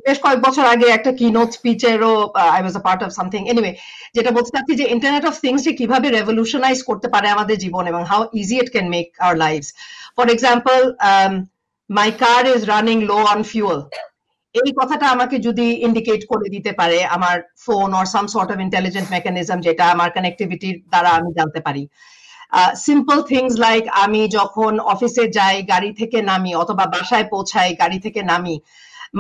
বেশ কয়েক বছর আগে একটা কিনোট স্পিচেরও I was a part of something. Anyway, যেটা বলতে চাচ্ছি যে ইন্টারনেট অফ থিংস যে কিভাবে রেভলিউশনাইজ করতে পারে আমাদের জীবন এবং how easy it can make our lives. For example, my car is running low on fuel, এই কথাটা আমাকে যদি ইন্ডিকেট করে দিতে পারে আমার phone or some sort of intelligent mechanism, যেটা আমার কানেক্টিভিটির দ্বারা আমি জানতে পারি। সিম্পল থিংস লাইক আমি যখন অফিসে যাই, গাড়ি থেকে নামি, অথবা বাসায় পৌঁছাই, গাড়ি থেকে নামি,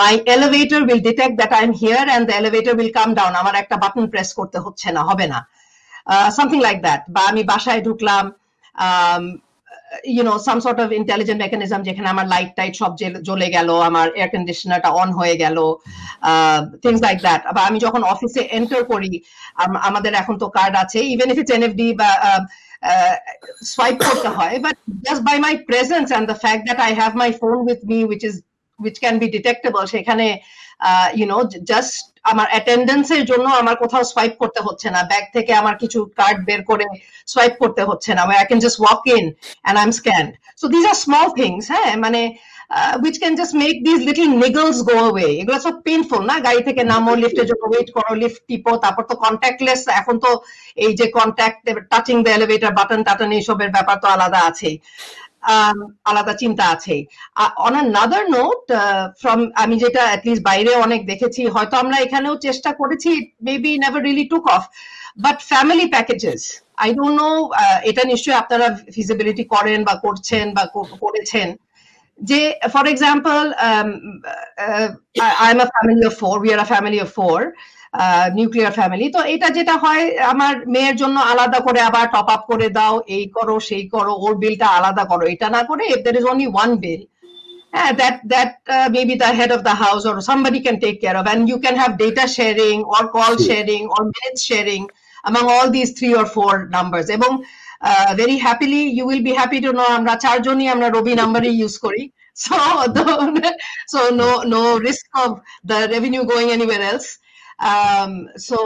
my elevator will detect that I'm here and the elevator will come down. আমার একটা বাটন প্রেস করতে হচ্ছে না, হবে না, something like that. বা আমি বাসায় ঢুকলাম, some sort of intelligent mechanism যেখানে আমার লাইট টাইট সব জ্বলে গেল, আমার এয়ার কন্ডিশনারটা অন হয়ে গেল, things like that. বা আমি যখন অফিসে এন্টার করি, আমাদের এখন তো কার্ড আছে, even if it's NFD বা swipe করতে হয়, but just by my presence and the fact that I have my phone with me, which can be detectable, সেখানে জাস্ট আমার অ্যাটেন্ডেন্সের জন্য আমার কোথাও সোয়াইপ করতে হচ্ছে না, ব্যাগ থেকে আমার কিছু কার্ড বের করে সোয়াইপ করতে হচ্ছে না, I can just walk in and I'm scanned. So these are small things, হ্যাঁ, মানে which can just make these little niggles go away. এগুলো সব পেইনফুল না, গাড়ি থেকে নামো, লিফটের জন্য ওয়েট করো, লিফট টিপো, তারপর তো কন্ট্যাক্টলেস, এখন তো এই যে contact touching the elevator button টাটন এইসবের ব্যাপার তো আলাদা আছেই, আলাদা চিন্তা আছে। অন আনাদার নোট, ফ্রম আমি যেটা অ্যাটলিস্ট বাইরে অনেক দেখেছি, হয়তো আমরা এখানেও চেষ্টা করেছি, maybe never really took off, but family packages, I don't know, এটা নিশ্চয়ই আপনারা ফিজিবিলিটি করেন বা করছেন বা করেছেন, যে for example I am a family of 4, we are a family of 4, nuclear family. তো এটা যেটা হয়, আমার মেয়ের জন্য আলাদা করে আবার টপ আপ করে দাও, এই করো সেই করো, ওর বিলটা আলাদা করো, এটা না করে if there is only one bill, that maybe the head of the house or somebody can take care of, and you can have data sharing or call sharing or minutes sharing among all these 3 or 4 numbers. এবং very happily you will be happy to know আমরা 4 জনই আমরা রবি নাম্বারই use করি, so no risk of the revenue going anywhere else. So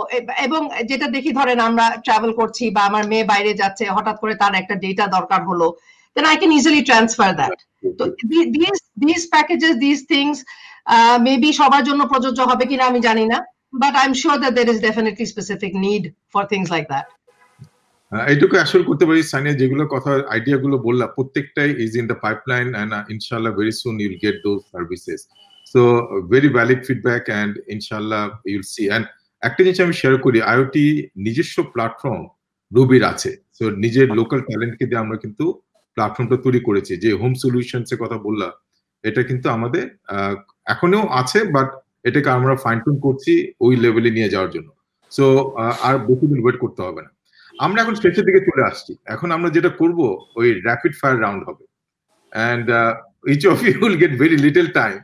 এবং যেটা দেখি, ধরেন আমরা ট্রাভেল করছি বা আমার মেয়ে বাইরে যাচ্ছে, হঠাৎ করে তার একটা ডেটা দরকার হলো, then I can easily transfer that. So these packages, these things maybe সবার জন্য প্রযোজ্য হবে কিনা আমি জানি না, but I'm sure that there is definitely specific need for things like that. এইটুকু অ্যাসিওর করতে পারি সানিয়া, যেগুলো কথা আইডিয়াগুলো বললা প্রত্যেকটাই is in the pipeline, and ইনশাআল্লাহ very soon you'll get those services. So very valid feedback, and ইনশাআল্লাহ ইউল সি। এন্ড একটা জিনিস আমি শেয়ার করি, আইওটি নিজস্ব প্ল্যাটফর্ম রবির আছে, সো নিজের লোকাল ট্যালেন্টকে দিয়ে আমরা কিন্তু প্ল্যাটফর্মটা তৈরি করেছি। যে হোম সলিউশনস এর কথা বললা, এটা কিন্তু আমাদের এখনো আছে, বাট এটাকে আমরা ফাইন টিউন করছি ওই লেভেলে নিয়ে যাওয়ার জন্য। সো আর বেশি দিন ওয়েট করতে হবে না। আমরা এখন শেষের দিকে চলে আসছি, এখন আমরা যেটা করব ওই র্যাপিড ফায়ার রাউন্ড হবে, and each of you will get very little time,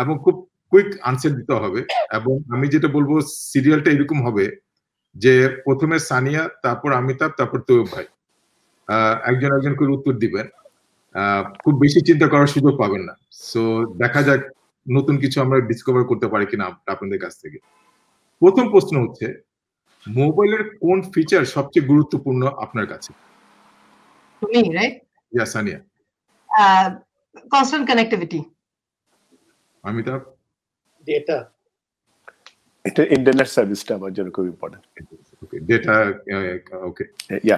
এবং খুব কুইক আনসার দিতে হবে। এবং আমি যেটা বলবো, সিরিয়ালটা এরকম হবে যে প্রথমে সানিয়া, তারপর আমিতাভ, তারপর তৈয়ব ভাই, একজন একজন করে উত্তর দিবেন, খুব বেশি চিন্তা করার সুযোগ পাবেন না। সো দেখা যাক নতুন কিছু আমরা ডিসকভার করতে পারি কিনা আপনাদের কাছ থেকে। প্রথম প্রশ্ন হচ্ছে, মোবাইলের কোন ফিচার সবচেয়ে গুরুত্বপূর্ণ আপনার কাছে? To me, right? Yeah, Sania. Constant connectivity. Amitabh? Data. এটা ইন্টারনেট সার্ভিসটা আমার জন্য খুব ইম্পর্টেন্ট। ওকে, ডেটা, ওকে। ইয়া,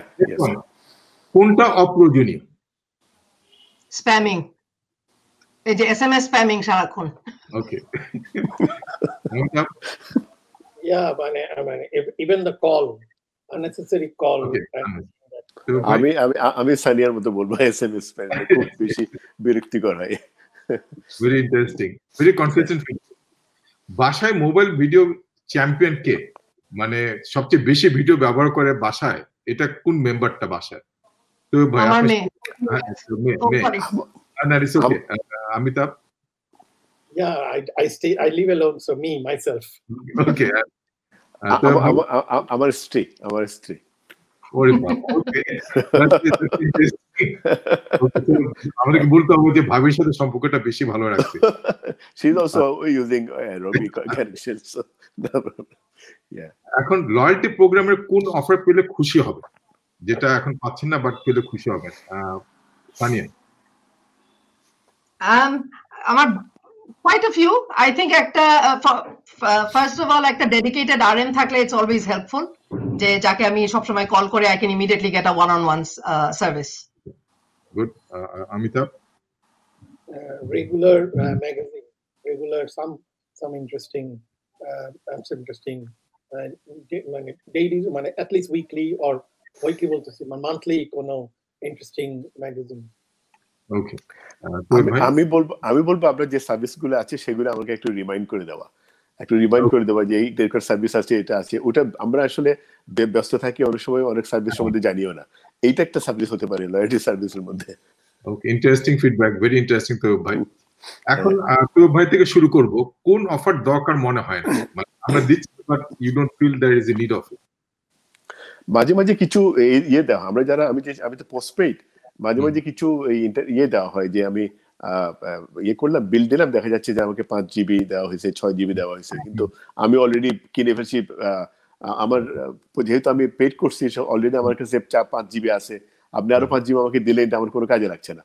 কোনটা অপ্রয়োজনীয়? স্প্যামিং, এই যে এসএমএস স্প্যামিং সারাক্ষণ। ওকে। Amitabh? Yeah, মানে even the call, unnecessary call. আমি সানিয়ার মতো বলবো, এসএমএস স্প্যাম খুব বেশি বিরক্তিকর হয়। Very interesting, very confusing. বাসায় মোবাইল ভিডিও চ্যাম্পিয়ন কে? মানে সবচেয়ে বেশি ভিডিও ব্যবহার করে বাসায় এটা কোন মেম্বারটা বাসায়? তো ভাই আমার আপনি মেয়ে Oh, sorry. না it's okay Amitabh Yeah, I live alone, so me, myself. ওকে তো আমার স্ত্রী ওরে বাবা ওকে আমাদেরকে বলতে হবে যে ভাবির সাথে সম্পর্কটা বেশি ভালো রাখতে she's also using Robi connection, so yeah. এখন লয়্যালটি প্রোগ্রামের কোন অফার পেলে খুশি হবে, যেটা এখন পাচ্ছেন না বাট পেলে খুশি হবেন? সানিয়া। আমার quite a few. I think একটা first of all একটা dedicated RM থাকলে it's always helpful, যে যাকে আমি সবসময় কল করে I can immediately get a one-on-one service. Good. Amitabh? Regular magazine, some interesting daily, at least weekly or weekly বলতেছি, monthly কোনো interesting magazine. Okay. আমি বলবো আপনার যে সার্ভিসগুলো আছে সেগুলো আমাকে একটু রিমাইন্ড করে দেওয়া যে এই টেলকোর সার্ভিস আছে, এটা আছে, ওটা আমরা আসলে ব্যস্ত থাকি অনেক সময়, অনেক সার্ভিস সম্বন্ধে জানিও না। এইটা একটা সার্ভিস হতে পারে লয়্যালটি সার্ভিসের মধ্যে। ওকে, ইন্টারেস্টিং ফিডব্যাক, ভেরি ইন্টারেস্টিং। তো ভাই এখন তো ভাই থেকে শুরু করব, কোন অফার দরকার মনে হয় না, মানে আমরা দিচ্ছি but you don't feel there is a need of it? মাঝে মাঝে কিছু ইয়ে দেওয়া, আমরা যারা আমি তো পোস্টপেইড, মাঝে মাঝে কিছু ইয়ে দেওয়া হয় যে আমি ইয়ে করলাম, বিল দিলাম, দেখা যাচ্ছে যে আমাকে 5 GB দেওয়া হয়েছে, 6 GB দেওয়া হয়েছে, কিন্তু আমি অলরেডি কিনে ফেলছি। আমার যেহেতু আমি পেড করছি অলরেডি, আমার কাছে 5 GB আছে, আপনি আরো 5 GB আমাকে দিলে এটা আমার কোনো কাজে লাগছে না,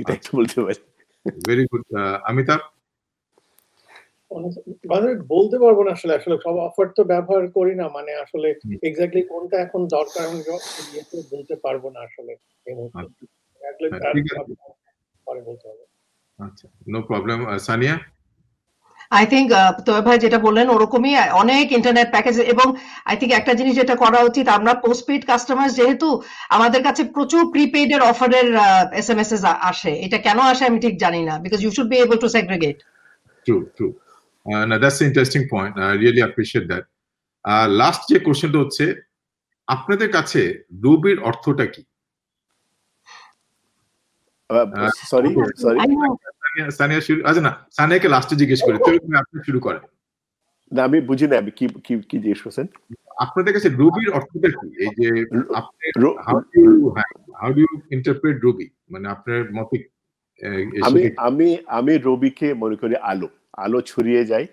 এটা একটু বলতে পারি। Very good. অমিতাভ? মানে বলতে পারবো না আসলে সব অফার তো ব্যবহার করি না, মানে আসলে এক্স্যাক্টলি কোনটা এখন দরকার আমি বলতে পারবো না আসলে এই মুহূর্তে। আচ্ছা, no problem. Sania? I think Toya ভাই যেটা বললেন ওরকমই অনেক ইন্টারনেট প্যাকেজ, এবং আই থিঙ্ক একটা জিনিস যেটা করা উচিত, আমরা পোস্টপেইড কাস্টমার যেহেতু আমাদের কাছে প্রচুর প্রিপেইড এর অফারের SMS আসে, এটা কেন আসে আমি ঠিক জানি না, because you should be able to segregate. True. না, that's an interesting point, I really appreciate that. Last যে কোশ্চেনটা হচ্ছে, আপনাদের কাছে রবির অর্থটা কি? সরি সানিয়া শুরু, আচ্ছা না, সানিয়াকে লাস্টে জিজ্ঞেস করি, তো আপনি শুরু করেন। না, আমি বুঝি না, আমি কি জিজ্ঞেস করছেন? আপনাদের কাছে রবির অর্থটা কি? এই যে আপনি হাউ ডু ইউ ইন্টারপ্রেট রবি, মানে আপনার মতে? আমি রবিকে মনে করি আলো ছড়িয়ে যায়,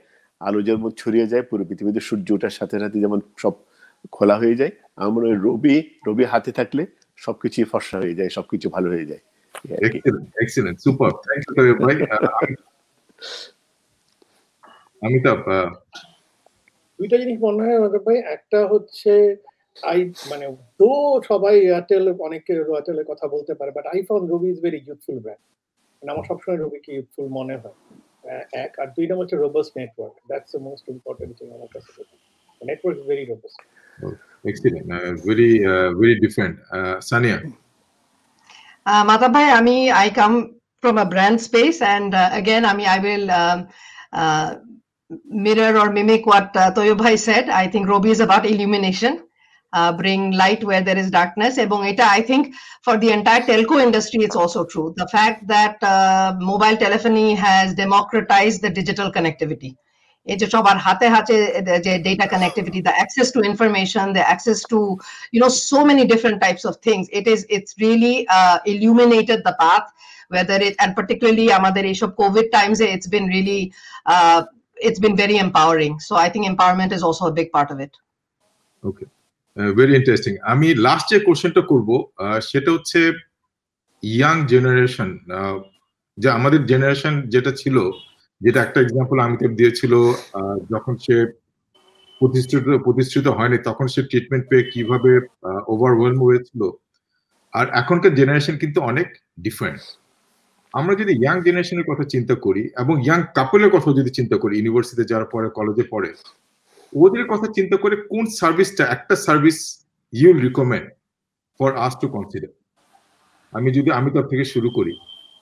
আলো যেমন ছড়িয়ে যায় পুরো পৃথিবীতে, সূর্য ওঠার সাথে সাথে যেমন সব খোলা হয়ে যায়, আমার মনে হয় রবি হাতে থাকলে সবকিছু ফর্সা হয়ে যায়, সবকিছু ভালো হয়ে যায়। এক্সিলেন্ট, সুপার, থ্যাংক ইউ ভাই। অমিতাভ? দুইটা জিনিস মনে হয় আমাদের ভাই, একটা হচ্ছে মানে তো সবাই এয়ারটেল, অনেকে এয়ারটেলের কথা বলতে পারে, but I found Robi is very youthful brand, মানে আমার সবসময় রবিকে ইউথফুল মনে হয়। এক, আর দুই নম্বর হচ্ছে robust network, that's the most important thing আমার কাছে। Network is very robust. Excellent, very different. Sania? Madhav bhai, I come from a brand space, and again, I will mirror or mimic what Toyo bhai said. I think Robi is about illumination, bring light where there is darkness. Ebong eta, I think for the entire telco industry, it's also true. The fact that mobile telephony has democratized the digital connectivity. এই যে সবার হাতে হাতে যে data connectivity, the access to information, the access to so many different types of things, it's really illuminated the path, whether it, and particularly আমাদের এইসব COVID times, it's been really it's been very empowering. So I think empowerment is also a big part of it. Okay, very interesting. আমি last যে কোশ্চেনটা করব সেটা হচ্ছে young generation, যে আমাদের জেনারেশন যেটা ছিল, যেটা একটা এক্সাম্পল অমিতাভ দিয়েছিল, যখন সে প্রতিষ্ঠিত হয়নি তখন সে ট্রিটমেন্ট পেয়ে কিভাবে ওভারওয়েলম হয়েছিল, আর এখনকার জেনারেশন কিন্তু অনেক ডিফারেন্ট। আমরা যদি ইয়াং জেনারেশনের কথা চিন্তা করি এবং ইয়াং কাপলের কথা যদি চিন্তা করি, ইউনিভার্সিটিতে যারা পড়ে, কলেজে পড়ে, ওদের কথা চিন্তা করে কোন সার্ভিসটা, একটা service you recommend for us to consider? আমি যদি অমিতাভ থেকে শুরু করি,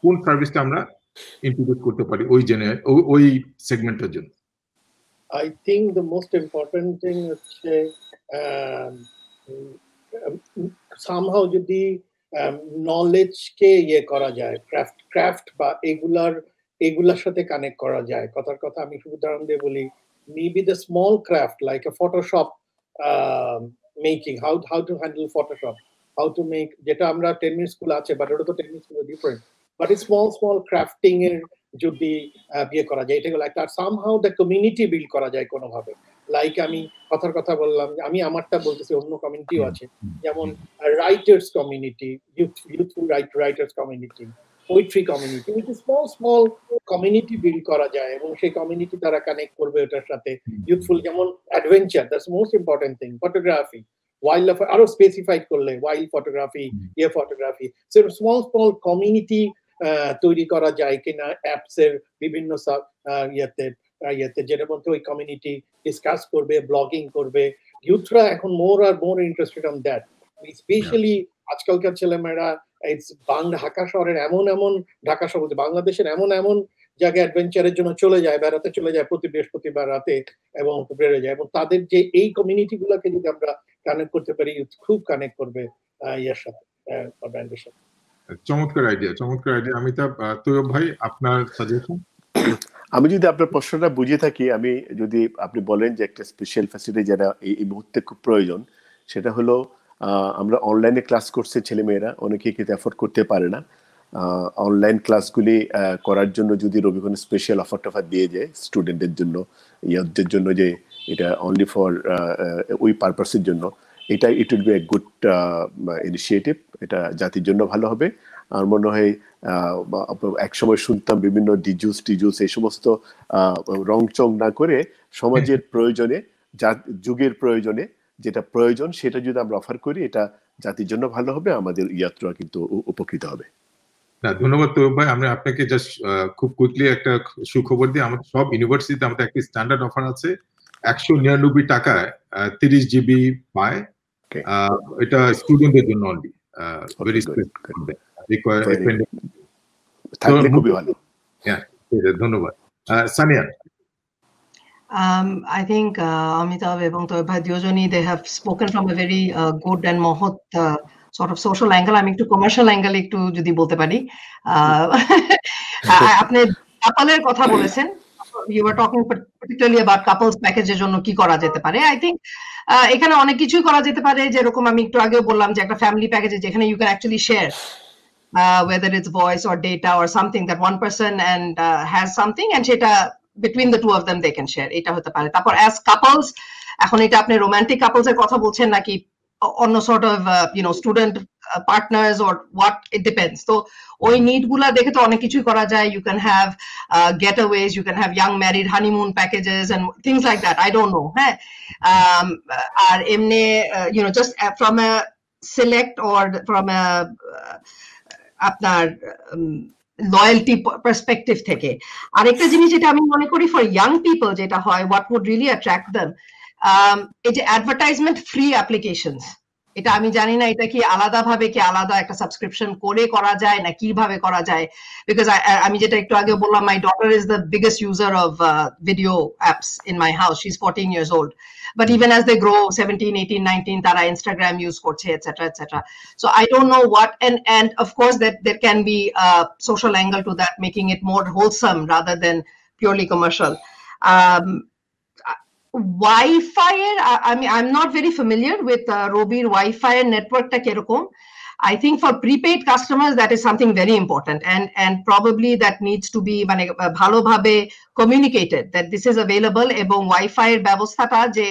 কোন সার্ভিসটা আমরা ইন্ট্রোডিউস করতে পারি ওই সেগমেন্টের জন্য? I think the most important thing হচ্ছে সামহাউ যদি নলেজকে ইয়ে করা যায়, ক্রাফট বা এগুলার সাথে কানেক্ট করা যায়। কথার কথা আমি শুধু উদাহরণ দিয়ে বলি, maybe the small craft like a Photoshop making, how to handle Photoshop, how to make, যেটা আমরা 10 minute স্কুল আছে, বাট ওটা তো 10 minute school different, but small crafting এর যদি বিয়ে করা যায়, এটা একটা সামহাউ দ্য কমিউনিটি বিল্ড করা যায় কোনোভাবে। লাইক আমি কথার কথা বললাম, আমি আমারটা বলতেছি, অন্য কমিউনিটিও আছে, যেমন writers community, youthful writers community, poetry community, small community build করা যায় এবং সেই কমিউনিটি তারা কানেক্ট করবে ওটার সাথে। ইউথফুল যেমন adventure, that's most important thing, photography, wild life আরো স্পেসিফাইড করলে, wild photography, photography, small community তৈরি করা যায় কিনা অ্যাপস এর বিভিন্ন ইয়েতে, যেটার মধ্যে ওই কমিউনিটি ডিসকাস করবে, ব্লগিং করবে। ইউথরা এখন মোর আর more interested on that, specially আজকালকার ছেলেমেয়েরা ঢাকা শহরের ঢাকা শহর বাংলাদেশের এমন জায়গায় অ্যাডভেঞ্চারের জন্য বেড়াতে চলে যায় প্রতি বৃহস্পতিবার রাতে এবং বেড়ে যায়, এবং তাদের যে এই কমিউনিটি গুলাকে যদি আমরা কানেক্ট করতে পারি, খুব কানেক্ট করবে ইয়ার সাথে, ব্র্যান্ডের সাথে। চমৎকার আইডিয়া। অমিতাভ, তৈয়ব ভাই, আপনার সাজেশন? আমি যদি আপনার প্রশ্নটা বুঝে থাকি, যদি আপনি বলেন যে একটা স্পেশাল ফ্যাসিলিটি যেটা এই মুহূর্তে খুব প্রয়োজন, সেটা হলো আমরা অনলাইনে ক্লাস করছে ছেলেমেয়েরা, অনেকেই কিন্তু অ্যাফোর্ড করতে পারে না। অনলাইন ক্লাসগুলি করার জন্য যদি রবি কোনো স্পেশাল অফার দিয়ে যায় স্টুডেন্টদের জন্য, ইয়ারদের জন্য, যে এটা অনলি ফর ওই পারপাসের জন্য, it will B a good initiative. এটা জাতির জন্য ভালো হবে। আর মনে হয় একসময় শুনতাম বিভিন্ন টিজুস এই সমস্ত রংচং না করে সমাজের প্রয়োজনে, যুগের প্রয়োজনে যেটা প্রয়োজন সেটা যদি আমরা অফার করি, এটা জাতির জন্য ভালো হবে, আমাদের ইয়াত্রা কিন্তু উপকৃত হবে। ধন্যবাদ তৈয়ব ভাই। আমরা আপনাকে জাস্ট খুব কুইকলি একটা সুখবর দিই, আমাদের সব ইউনিভার্সিটিতে আমাদের একটা স্ট্যান্ডার্ড অফার আছে, 199 টাকায় 30 GB পায়। এটা স্টুডেন্টদের জন্য অনলি, ভেরি থাকলে খুবই ভালো। ধন্যবাদ। সানিয়া? I think Amitav এবং তৈয়ব ভাই দুজনই, they have spoken from a very good and মহৎ sort of social angle. আমি একটু কমার্শিয়াল অ্যাঙ্গেল একটু যদি বলতে পারি, আপনি কাপলের কথা বলেছেন, you were talking particularly about couples প্যাকেজের জন্য কি করা যেতে পারে। I think এখানে অনেক কিছুই করা যেতে পারে, যেরকম আমি একটু আগেও বললাম যে একটা ফ্যামিলি প্যাকেজে যেখানে you can actually share whether it's voice or data or something, that one person and has something and সেটা between the two of them they can share, এটা হতে পারে। তারপর as couples, এখন এটা আপনি রোমান্টিক কাপলস এর কথা বলছেন নাকি অন্য sort of student partners or what, it depends. তো ওই নিড গুলা দেখে তো অনেক কিছুই করা যায়। You can have getaways, you can have young married honeymoon packages and things like that. I don't know, হ্যাঁ। আর এমনি just from a select or from a আপনার লয়্যালটি পার্সপেক্টিভ থেকে আরেকটা জিনিস যেটা আমি মনে করি ফর ইয়াং পিপল যেটা হয়, what would really attract them, এই যে অ্যাডভার্টাইজমেন্ট ফ্রি অ্যাপ্লিকেশনস, এটা আমি জানি না এটা কি আলাদাভাবে কি আলাদা একটা সাবস্ক্রিপশন করে করা যায় না কিভাবে করা যায়, বিকজ আমি যেটা একটু আগে বললাম, my daughter is the biggest user of video apps in my house, she is 14 years old, but even as they grow 17, 18, 19 তারা Instagram use করছে, etc. So I don't know what, and of course that there can be a social angle to that, making it more wholesome rather than purely commercial. Wi-Fi, I mean, I'm not very familiar with Robi's Wi-Fi network ta kerokom. I think for prepaid customers that is something very important, and probably that needs to be মানে ভালো ভাবে communicated that this is available, এবং Wi-Fi এর ব্যবস্থাটা যে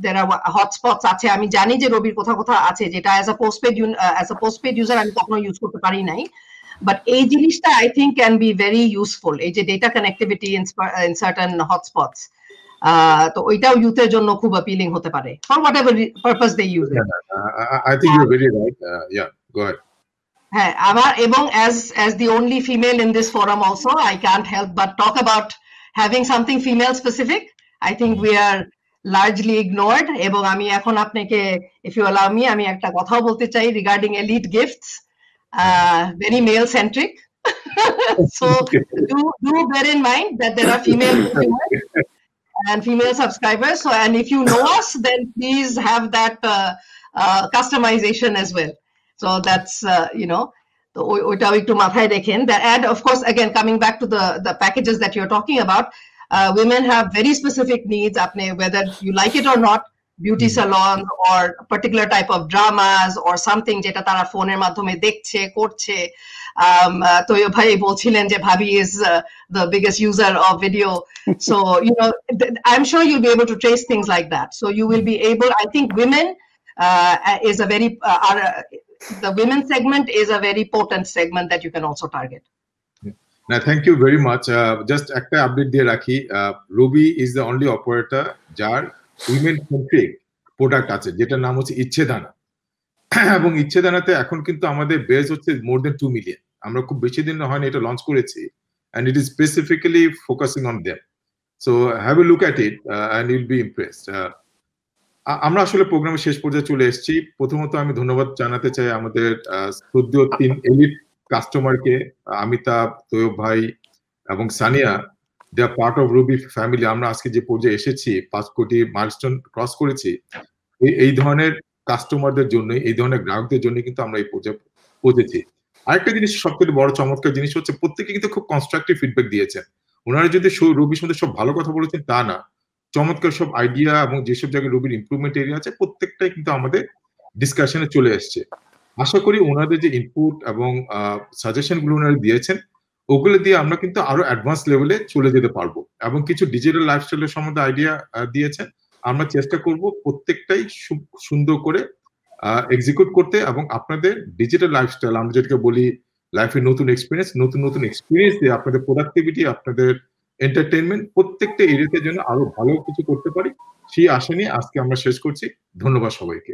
there are hotspots আছে, আমি জানি যে রবির কোথা আছে, যেটা as a postpaid user আমি কখনো ইউজ করতে পারি নাই, but এই জিনিসটা I think can be very useful, এই যে data connectivity in certain hotspots, তো ওইটাও ইউথের জন্য খুব অ্যাপিলিং হতে পারে for whatever purpose they use it. I think you're very right. Yeah, go ahead. হ্যাঁ, আমার এবং as the only female in this forum also, I can't help but talk about having something female specific. I think we are largely ignored, এবং আমি এখন আপনাকে, if you allow me, আমি একটা কথাও বলতে চাই regarding elite gifts, very male centric. So do bear in mind that there are female and female subscribers. So, and if you know us, then please have that customization as well. So that's তো ওইটাও একটু মাথায় রেখেন। And of course, again, coming back to the packages that you're talking about, women have very specific needs, whether you like it or not, beauty salons or particular type of dramas or something যেটা তারা ফোনের মাধ্যমে দেখছে করছে। তোয় ভাই বলছিলেন যে ভাবি is the biggest user of video, so I'm sure you'll be able to trace things like that. So you will be able, I think women is a very the women segment is a very potent segment that you can also target. Now, thank you very much. Just একটা update দিয়ে রাখি, রবি is the only operator যার women centric product আছে, যেটার নাম হচ্ছে ইচ্ছেদানা। এবং ইচ্ছেদানাতে এখন কিন্তু আমাদের বেস হচ্ছে মোর দেন 2 মিলিয়ন। আমরা খুব বেশি দিন হয়নি এটা লঞ্চ করেছি, and it is specifically focusing on them. So have a look at it and you'll be impressed. আমরা আসলে প্রোগ্রামের শেষ পর্যায়ে চলে এসেছি। প্রথমত আমি ধন্যবাদ জানাতে চাই আমাদের শ্রদ্ধেয় 3 এলিট কাস্টমারকে, অমিতাভ, তৈয়ব ভাই এবং সানিয়া। দে আর পার্ট অফ রুবি ফ্যামিলি। আমরা আজকে যে পর্যায়ে এসেছি, 5 কোটি মাইলস্টোন ক্রস করেছি, এই ধরনের কাস্টমারদের জন্য, এই ধরনের গ্রাহকদের জন্য কিন্তু আমরা এই পর্যায়ে পৌঁছেছি। আরেকটা জিনিস, সবথেকে বড় চমৎকার জিনিস হচ্ছে প্রত্যেকে কিন্তু খুব কনস্ট্রাকটিভ ফিডব্যাক দিয়েছেন। ওনারা যদি রবির সম্বন্ধে সব ভালো কথা বলেছেন তা না, চমৎকার সব আইডিয়া এবং যেসব জায়গায় রবির ইমপ্রুভমেন্ট এরিয়া আছে প্রত্যেকটাই কিন্তু আমাদের ডিসকাশনে চলে এসছে। আশা করি ওনাদের যে ইনপুট এবং সাজেশন গুলো ওনারা দিয়েছেন, ওগুলো দিয়ে আমরা কিন্তু আরো অ্যাডভান্স লেভেলে চলে যেতে পারবো। এবং কিছু ডিজিটাল লাইফস্টাইলের সম্বন্ধে আইডিয়া দিয়েছেন, আমরা চেষ্টা করব প্রত্যেকটাই সুন্দর করে এক্সিকিউট করতে এবং আপনাদের ডিজিটাল লাইফস্টাইল, আমরা যেটাকে বলি লাইফের নতুন এক্সপিরিয়েন্স দিয়ে আপনাদের প্রোডাক্টিভিটি, আপনাদের এন্টারটেইনমেন্ট প্রত্যেকটা এরিয়াতে যেন আরো ভালো কিছু করতে পারি, সেই আশা নিয়ে আজকে আমরা শেষ করছি। ধন্যবাদ সবাইকে।